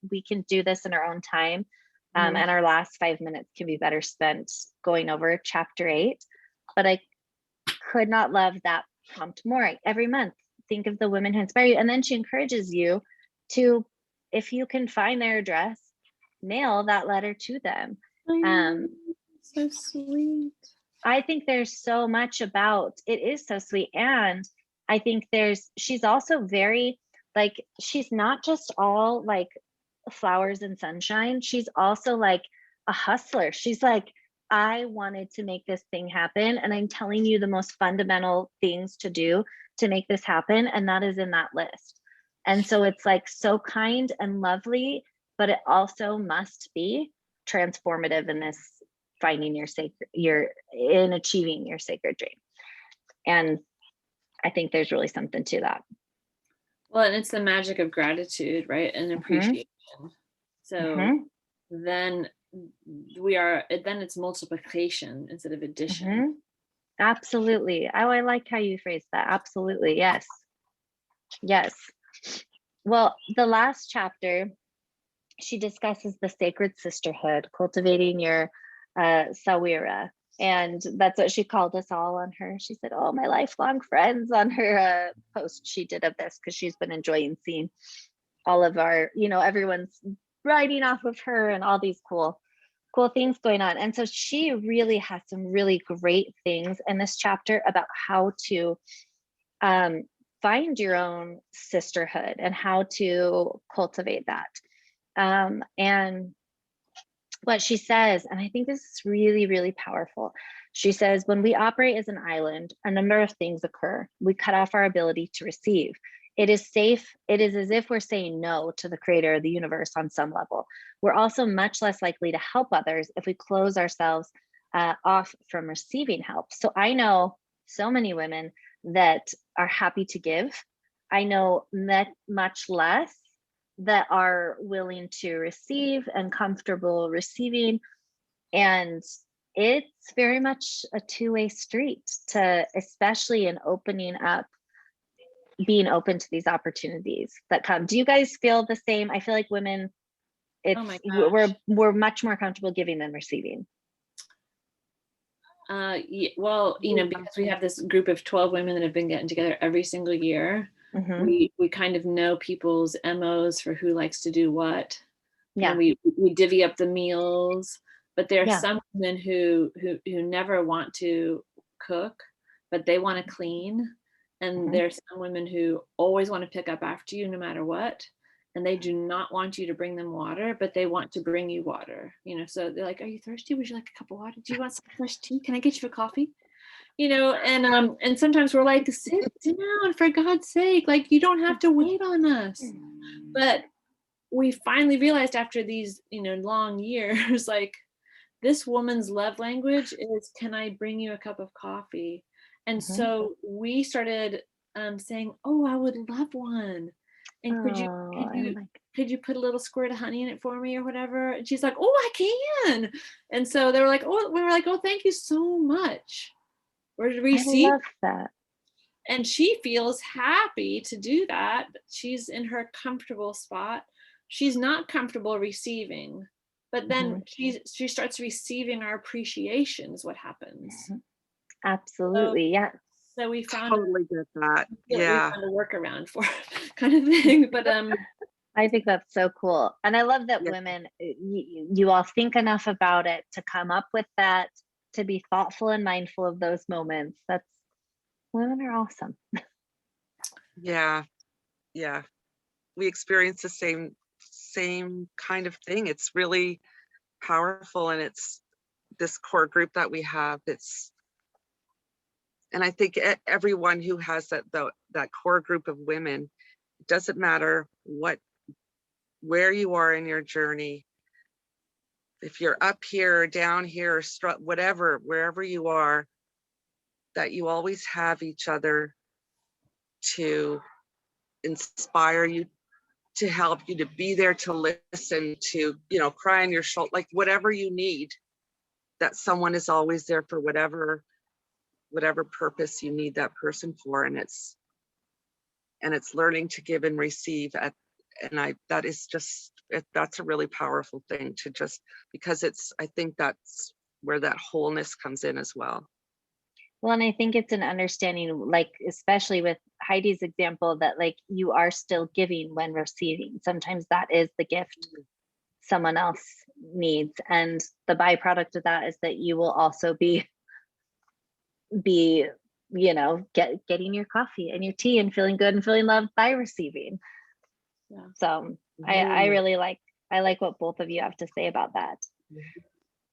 [SPEAKER 1] we can do this in our own time. And our last 5 minutes can be better spent going over chapter 8. But I could not love that prompt more. Every month, think of the women who inspire you. And then she encourages you to, if you can find their address, mail that letter to them.
[SPEAKER 2] So sweet.
[SPEAKER 1] I think there's so much about it. Is so sweet. And I think she's also very, like, she's not just all like flowers and sunshine. She's also like a hustler. She's like, I wanted to make this thing happen, and I'm telling you the most fundamental things to do to make this happen, and that is in that list. And so it's like so kind and lovely, but it also must be transformative in this finding in achieving your sacred dream. And I think there's really something to that.
[SPEAKER 2] Well, and it's the magic of gratitude, right? And appreciation. So then it's multiplication instead of addition.
[SPEAKER 1] Absolutely. Oh, I like how you phrased that. Absolutely. Yes. Well, the last chapter, she discusses the sacred sisterhood, cultivating your Sawira. And that's what she called us all on her. She said, oh, my lifelong friends, on her post she did of this, because she's been enjoying seeing all of our, everyone's writing off of her and all these cool things going on. And so she really has some really great things in this chapter about how to find your own sisterhood and how to cultivate that. And what she says, and I think this is really, really powerful. She says, when we operate as an island, a number of things occur. We cut off our ability to receive. It is as if we're saying no to the creator of the universe on some level. We're also much less likely to help others if we close ourselves off from receiving help. So I know so many women that are happy to give. I know much less that are willing to receive and comfortable receiving. And it's very much a two-way street, especially in opening up, being open to these opportunities that come. Do you guys feel the same? I feel like women, we're much more comfortable giving than receiving.
[SPEAKER 2] Well, because we have this group of 12 women that have been getting together every single year. We kind of know people's MOs for who likes to do what. Yeah. And we divvy up the meals, but there are some women who never want to cook, but they want to clean. And there's some women who always want to pick up after you no matter what. And they do not want you to bring them water, but they want to bring you water. So they're like, are you thirsty? Would you like a cup of water? Do you want some fresh tea? Can I get you a coffee? And sometimes we're like, sit down, for God's sake, like you don't have to wait on us. But we finally realized after these, long years, like this woman's love language is, can I bring you a cup of coffee? And so we started saying, oh, I would love one. And could you put a little squirt of honey in it for me or whatever? And she's like, oh, I can. And so we were like, oh, thank you so much. Or to receive.
[SPEAKER 1] I love that.
[SPEAKER 2] And she feels happy to do that. She's in her comfortable spot. She's not comfortable receiving, but then she starts receiving our appreciation is what happens.
[SPEAKER 1] Absolutely. Yeah.
[SPEAKER 2] So we found
[SPEAKER 3] totally get that.
[SPEAKER 2] Yeah. We found a workaround for kind of thing. But
[SPEAKER 1] I think that's so cool. And I love that women, you all think enough about it to come up with that, to be thoughtful and mindful of those moments. Women are awesome.
[SPEAKER 3] Yeah. We experience the same kind of thing. It's really powerful, and it's this core group that we have. And I think everyone who has that core group of women, it doesn't matter where you are in your journey, if you're up here or down here or whatever, wherever you are, that you always have each other to inspire you, to help you, to be there, to listen, to, cry on your shoulder, like whatever you need, that someone is always there for whatever purpose you need that person for. And it's learning to give and receive that's a really powerful thing to just, because I think that's where that wholeness comes in as well.
[SPEAKER 1] Well, and I think it's an understanding, like, especially with Heidi's example, that like you are still giving when receiving. Sometimes that is the gift someone else needs. And the byproduct of that is that you will also be getting your coffee and your tea and feeling good and feeling loved by receiving. Yeah. So I really like what both of you have to say about that.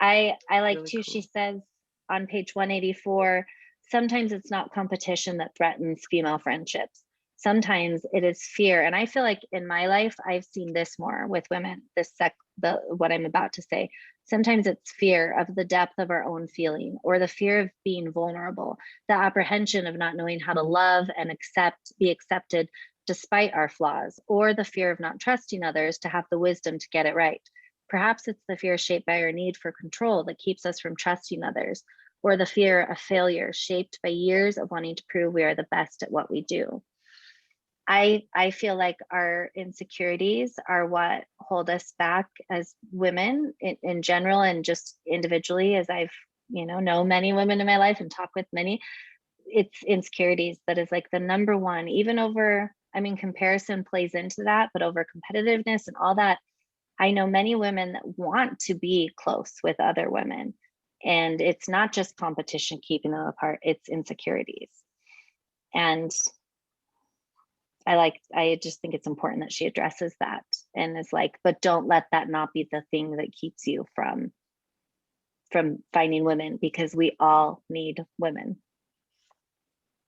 [SPEAKER 1] I like really too, cool. She says on page 184, sometimes it's not competition that threatens female friendships. Sometimes it is fear. And I feel like in my life, I've seen this more with women, what I'm about to say. Sometimes it's fear of the depth of our own feeling, or the fear of being vulnerable, the apprehension of not knowing how to love and be accepted despite our flaws, or the fear of not trusting others to have the wisdom to get it right. Perhaps it's the fear shaped by our need for control that keeps us from trusting others, or the fear of failure shaped by years of wanting to prove we are the best at what we do. I feel like our insecurities are what hold us back as women in general, and just individually, as I've know many women in my life and talk with many. It's insecurities that is like the number one, even over, comparison plays into that, but over competitiveness and all that. I know many women that want to be close with other women, and it's not just competition keeping them apart, it's insecurities. And I just think it's important that she addresses that and is like, but don't let that not be the thing that keeps you from finding women, because we all need women.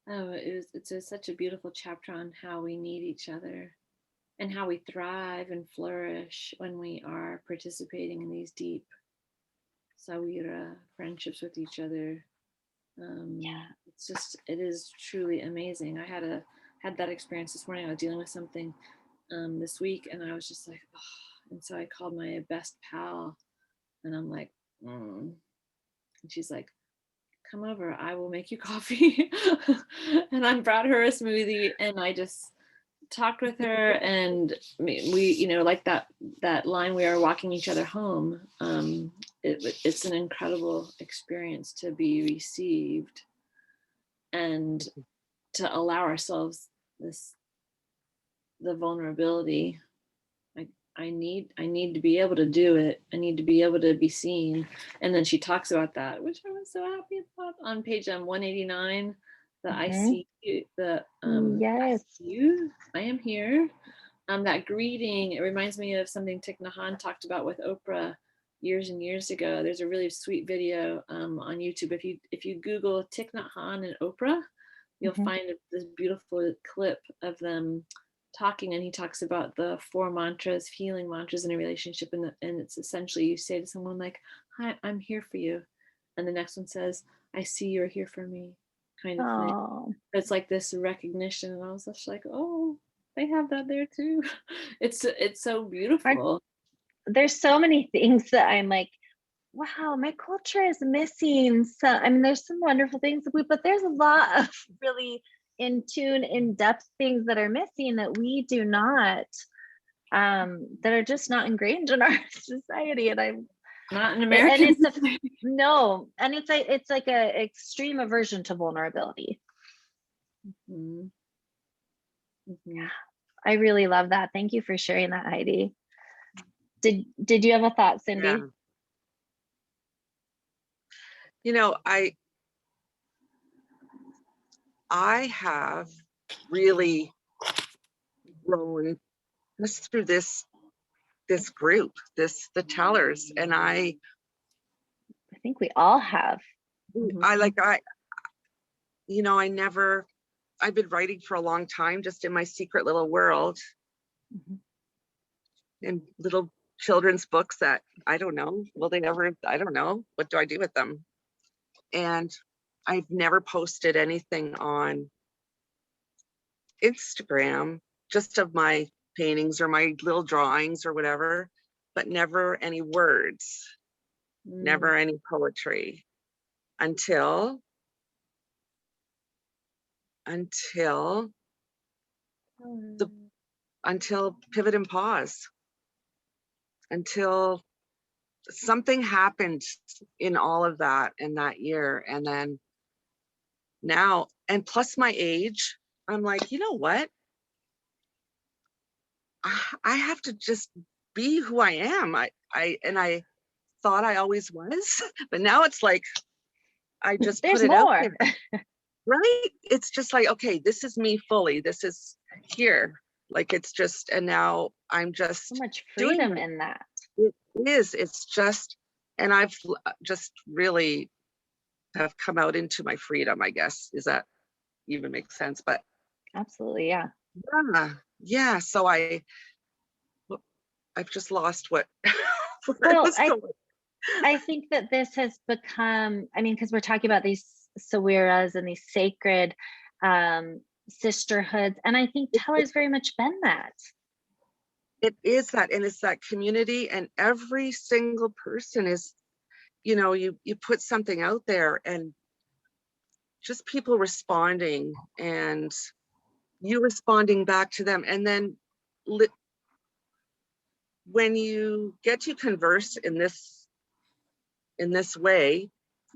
[SPEAKER 2] Oh, it's such a beautiful chapter on how we need each other and how we thrive and flourish when we are participating in these deep Sawira friendships with each other. It is truly amazing. I had that experience this morning. I was dealing with something this week, and I was just like, oh. And so I called my best pal, and I'm like, and she's like, come over, I will make you coffee. And I brought her a smoothie, and I just talked with her, and we like that line, we are walking each other home. It's an incredible experience to be received and to allow ourselves the vulnerability. I need to be able to do it. I need to be able to be seen. And then she talks about that, which I was so happy about, on page 189. I
[SPEAKER 1] Mhm.
[SPEAKER 2] see you, I
[SPEAKER 1] Yes.
[SPEAKER 2] see you, I am here. That greeting, it reminds me of something Thich Nhat Hanh talked about with Oprah years and years ago. There's a really sweet video on YouTube. If you Google Thich Nhat Hanh and Oprah, you'll
[SPEAKER 1] Mhm.
[SPEAKER 2] find this beautiful clip of them talking, and he talks about the 4 mantras, healing mantras in a relationship, and it's essentially you say to someone like, "Hi, I'm here for you," and the next one says, "I see you're here for me," kind of thing.
[SPEAKER 1] Oh,
[SPEAKER 2] It's like this recognition, and I was just like, oh, they have that there too. It's so beautiful.
[SPEAKER 1] there's so many things that I'm like, wow, my culture is missing. So, I mean, there's some wonderful things, but there's a lot of really in tune, in depth things that are missing that we do not, that are just not ingrained in our society. And I'm,
[SPEAKER 2] Not in
[SPEAKER 1] and
[SPEAKER 2] American.
[SPEAKER 1] it's no, and it's like a extreme aversion to vulnerability.
[SPEAKER 2] Mhm. Mhm.
[SPEAKER 1] I really love that. Thank you for sharing that, Heidi. Did you have a thought, Cindy?
[SPEAKER 3] Yeah. You know, I have really grown just through this group, the tellers, and
[SPEAKER 1] I think we all have.
[SPEAKER 3] I like you know, I've been writing for a long time, just in my secret little world,
[SPEAKER 1] Mhm.
[SPEAKER 3] in little children's books that I don't know, will they ever, I don't know, what do I do with them? And I've never posted anything on Instagram, just of my paintings or my little drawings or whatever, but never any words, never any poetry until the until Pivot and Pause, until something happened in all of that in that year. And then now, and plus my age, I'm like, you know what? I have to just be who I am. I thought I always was, but now it's like I just put
[SPEAKER 1] There's
[SPEAKER 3] it out
[SPEAKER 1] more.
[SPEAKER 3] there. Right? It's just like, okay, this is me fully. This is here. Like it's just, and now I'm
[SPEAKER 1] So
[SPEAKER 3] just
[SPEAKER 1] much
[SPEAKER 3] doing
[SPEAKER 1] freedom
[SPEAKER 3] it.
[SPEAKER 1] in that.
[SPEAKER 3] It is. It's just, and I've just really have come out into my freedom, I guess. Is that even makes sense? But
[SPEAKER 1] Absolutely, yeah.
[SPEAKER 3] yeah. So I've just lost what where I
[SPEAKER 1] Well,
[SPEAKER 3] was going.
[SPEAKER 1] I think that this has become, I mean, because we're talking about these sawiras and these sacred sisterhoods, and I think Teller's very much been that.
[SPEAKER 3] It is that, and it's that community, and every single person is, you know, you put something out there and just people responding and you responding back to them. And then when you get to converse in this way,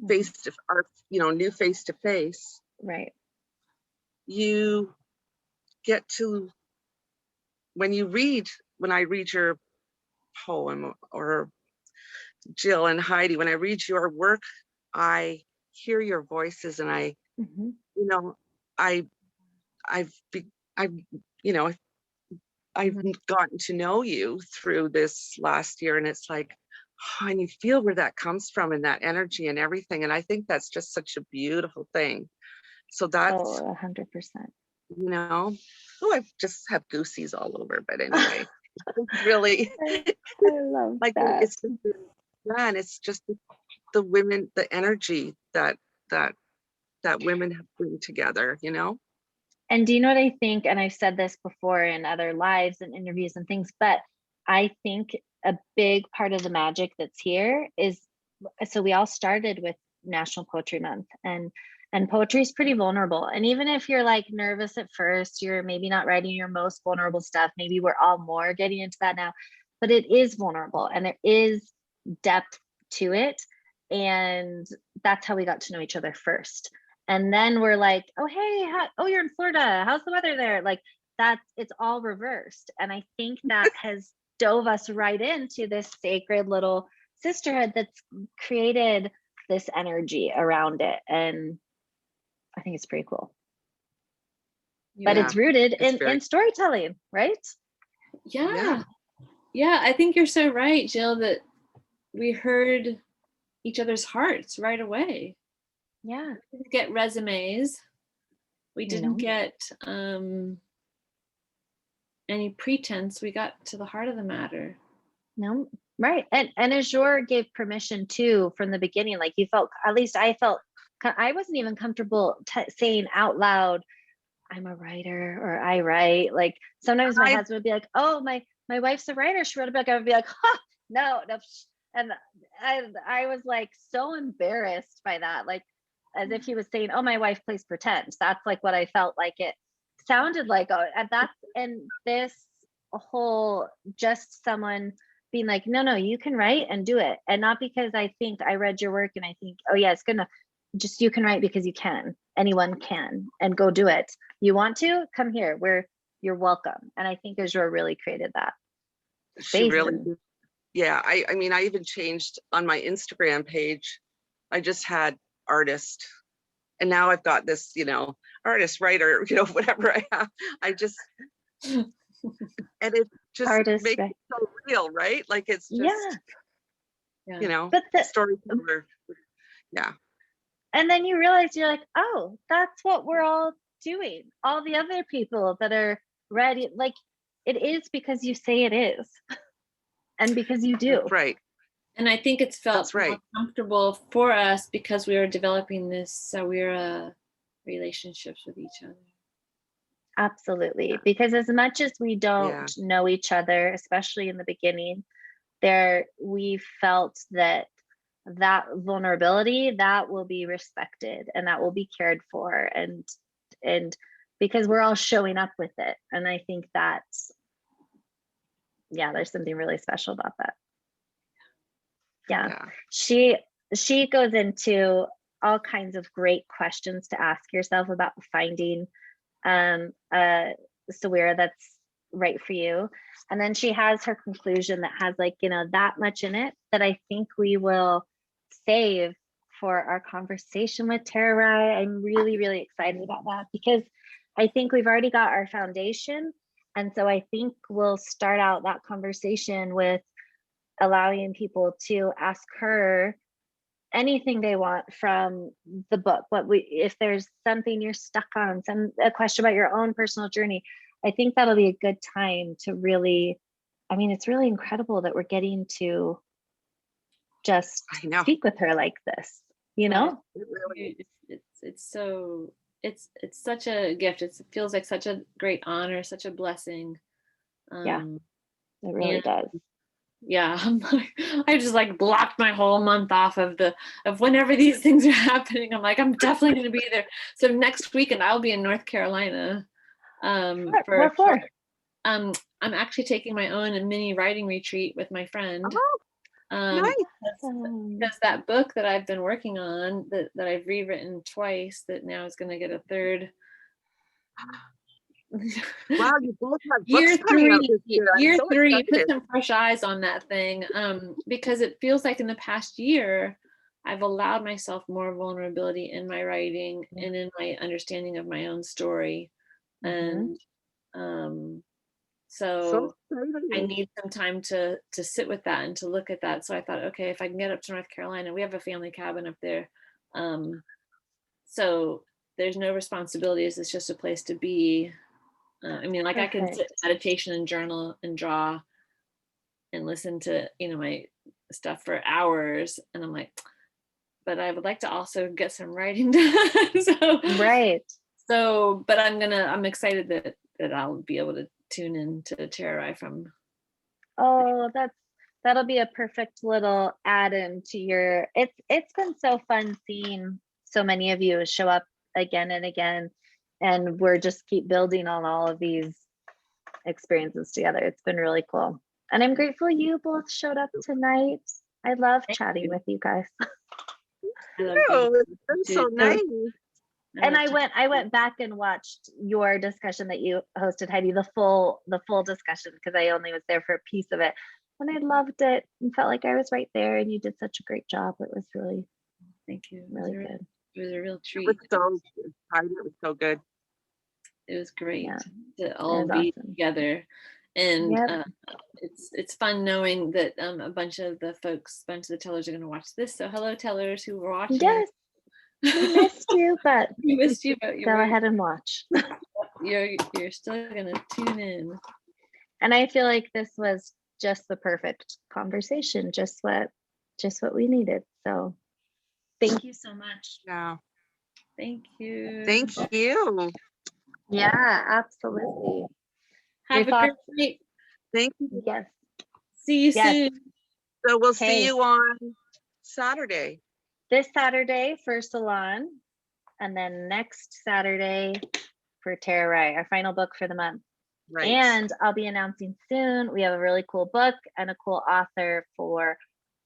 [SPEAKER 3] face to our, you know, new face to face,
[SPEAKER 1] Right.
[SPEAKER 3] you get to, when I read your poem, or Jill and Heidi, when I read your work, I hear your voices, and
[SPEAKER 1] Mhm.
[SPEAKER 3] you know, I, I've, be, I've, you know, I've gotten to know you through this last year, and it's like, and you feel where that comes from, and that energy and everything. And I think that's just such a beautiful thing. So that's,
[SPEAKER 1] Oh, 100%.
[SPEAKER 3] you know, oh, I just have goosies all over. But anyway, it's really
[SPEAKER 1] I love
[SPEAKER 3] like
[SPEAKER 1] that.
[SPEAKER 3] it's just, yeah, and it's just the women, the energy that women have bring together, you know.
[SPEAKER 1] And do you know what I think? And I've said this before in other lives and interviews and things, but I think a big part of the magic that's here is, so we all started with National Poetry Month, and poetry is pretty vulnerable. And even if you're like nervous at first, you're maybe not writing your most vulnerable stuff, maybe we're all more getting into that now, but it is vulnerable and there is depth to it. And that's how we got to know each other first. And then we're like, oh, hey, oh, you're in Florida. How's the weather there? Like it's all reversed. And I think that has dove us right into this sacred little sisterhood that's created this energy around it. And I think it's pretty cool.
[SPEAKER 2] Yeah.
[SPEAKER 1] But it's rooted
[SPEAKER 3] It's
[SPEAKER 1] in storytelling, right?
[SPEAKER 2] Yeah. Yeah, I think you're so right, Jill, that we heard each other's hearts right away.
[SPEAKER 1] Yeah.
[SPEAKER 2] We didn't get resumes. We didn't get any pretense. We got to the heart of the matter.
[SPEAKER 1] No, right. And Azure gave permission too from the beginning. Like you felt, at least I felt, I wasn't even comfortable saying out loud, I'm a writer or I write. Like sometimes my husband would be like, oh, my wife's a writer. She wrote a book. I would be like, huh, no. And I was like so embarrassed by that. Like as if he was saying, oh, my wife plays pretend. That's like what I felt like it sounded like. Oh, and that's, and this whole, just someone being like, no, you can write and do it. And not because I think I read your work and I think, oh yeah, it's gonna, just you can write because you can. Anyone can, and go do it. You want to come here where you're welcome. And I think Azure really created that.
[SPEAKER 3] She really did. Yeah, I mean, I even changed on my Instagram page. I just had artist, and now I've got this, artist, writer, whatever I have. I just, and it just
[SPEAKER 1] artist,
[SPEAKER 3] makes
[SPEAKER 1] right?
[SPEAKER 3] it so real, right? Like it's just,
[SPEAKER 1] but the
[SPEAKER 3] storyteller. Yeah.
[SPEAKER 1] And then you realize you're like, oh, that's what we're all doing. All the other people that are ready, like it is because you say it is, and because you do.
[SPEAKER 3] That's right.
[SPEAKER 2] And I think it's felt
[SPEAKER 3] more
[SPEAKER 2] comfortable for us because we were developing this, so we're relationships with each other.
[SPEAKER 1] Absolutely, because as much as we don't know each other, especially in the beginning, we felt that vulnerability that will be respected and that will be cared for, and because we're all showing up with it. And I think that's, there's something really special about that. She goes into all kinds of great questions to ask yourself about finding Sawira that's right for you. And then she has her conclusion that has that much in it that I think we will save for our conversation with Tara. I'm really, really excited about that because I think we've already got our foundation. And so I think we'll start out that conversation with allowing people to ask her anything they want from the book. If there's something you're stuck on, a question about your own personal journey, I think that'll be a good time to really, it's really incredible that we're getting to just speak with her like this,
[SPEAKER 2] it's such a gift. It feels like such a great honor, such a blessing.
[SPEAKER 1] It really does.
[SPEAKER 2] Yeah, I just blocked my whole month off of whenever these things are happening. I'm like, I'm definitely going to be there. So next weekend I'll be in North Carolina.
[SPEAKER 1] What for?
[SPEAKER 2] I'm actually taking my own mini writing retreat with my friend.
[SPEAKER 3] Nice.
[SPEAKER 2] Because that book that I've been working on, that I've rewritten twice, that now is going to get a third.
[SPEAKER 3] Wow, you both have books coming out this year.
[SPEAKER 2] Year three, put some fresh eyes on that thing, because it feels like in the past year, I've allowed myself more vulnerability in my writing and in my understanding of my own story. And so I need some time to sit with that and to look at that. So I thought, okay, if I can get up to North Carolina, we have a family cabin up there. So there's no responsibilities. It's just a place to be. I can sit in meditation and journal and draw and listen to, my stuff for hours. And I'm like, but I would like to also get some writing done. But I'm excited that I'll be able to tune in to Tara from.
[SPEAKER 1] Oh, that'll be a perfect little add-in to your, it's been so fun seeing so many of you show up again and again, and we're just keep building on all of these experiences together. It's been really cool. And I'm grateful you both showed up tonight. I love chatting with you guys.
[SPEAKER 3] It's been so nice.
[SPEAKER 1] And I went back and watched your discussion that you hosted, Heidi, the full discussion, because I only was there for a piece of it. And I loved it and felt like I was right there, and you did such a great job. It was really,
[SPEAKER 2] thank you.
[SPEAKER 1] Really good.
[SPEAKER 2] It was a real
[SPEAKER 3] It
[SPEAKER 2] treat.
[SPEAKER 3] was so good. It was so good.
[SPEAKER 2] It was great
[SPEAKER 1] Yeah,
[SPEAKER 2] to all
[SPEAKER 1] was
[SPEAKER 2] be
[SPEAKER 1] awesome.
[SPEAKER 2] together. And
[SPEAKER 1] Yep.
[SPEAKER 2] it's fun knowing that a bunch of the tellers are going to watch this. So hello, tellers who were watching.
[SPEAKER 1] Yes, we missed you, but
[SPEAKER 2] We missed you, but
[SPEAKER 1] go ahead and watch.
[SPEAKER 2] You're still going to tune in.
[SPEAKER 1] And I feel like this was just the perfect conversation, just what we needed. So thank you so much.
[SPEAKER 3] Yeah.
[SPEAKER 2] Thank you.
[SPEAKER 3] Thank you.
[SPEAKER 1] Yeah, absolutely.
[SPEAKER 2] Have
[SPEAKER 1] Your
[SPEAKER 2] a great
[SPEAKER 1] thoughts?
[SPEAKER 2] night.
[SPEAKER 3] Thank you.
[SPEAKER 1] Yes.
[SPEAKER 2] See you
[SPEAKER 1] Yes.
[SPEAKER 2] soon.
[SPEAKER 3] So we'll
[SPEAKER 1] Okay.
[SPEAKER 3] see you on Saturday.
[SPEAKER 1] This Saturday for Salon, and then next Saturday for Tara Wright, our final book for the month.
[SPEAKER 3] Right.
[SPEAKER 1] And I'll be announcing soon. We have a really cool book and a cool author for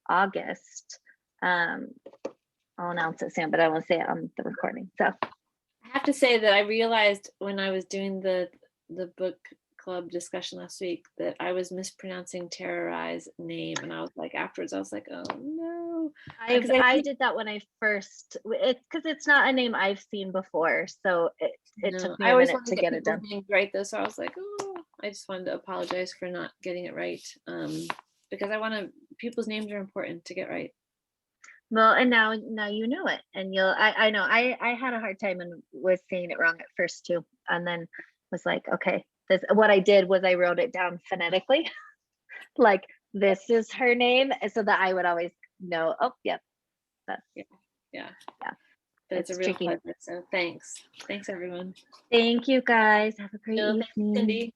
[SPEAKER 1] August. I'll announce it soon, but I won't say it on the recording. So
[SPEAKER 2] I have to say that I realized when I was doing the book club discussion last week that I was mispronouncing Terrorize name, and I was like, afterwards I was like, oh no.
[SPEAKER 1] I did that when I first, it's because it's not a name I've seen before, so it took me a minute to get it done
[SPEAKER 2] right though, so I was like, oh, I just wanted to apologize for not getting it right, because I want to, people's names are important to get right.
[SPEAKER 1] Well, and now you know it, and I know I had a hard time and was saying it wrong at first too, and then was like, okay, what I did was I wrote it down phonetically, like this is her name, so that I would always know. Oh, yep, that's
[SPEAKER 2] yeah. But it's a
[SPEAKER 1] It's
[SPEAKER 2] real
[SPEAKER 1] tricky.
[SPEAKER 2] pleasure. So thanks everyone.
[SPEAKER 1] Thank you guys. Have a great
[SPEAKER 2] Thanks,
[SPEAKER 1] evening.
[SPEAKER 2] Cindy.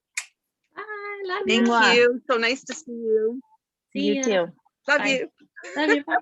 [SPEAKER 2] Bye. Love
[SPEAKER 3] Thank
[SPEAKER 2] you.
[SPEAKER 1] Mwah.
[SPEAKER 3] you. So nice to see you.
[SPEAKER 2] See
[SPEAKER 1] You
[SPEAKER 2] ya.
[SPEAKER 1] too.
[SPEAKER 3] Love
[SPEAKER 2] Bye.
[SPEAKER 3] you.
[SPEAKER 2] Love you. Bye.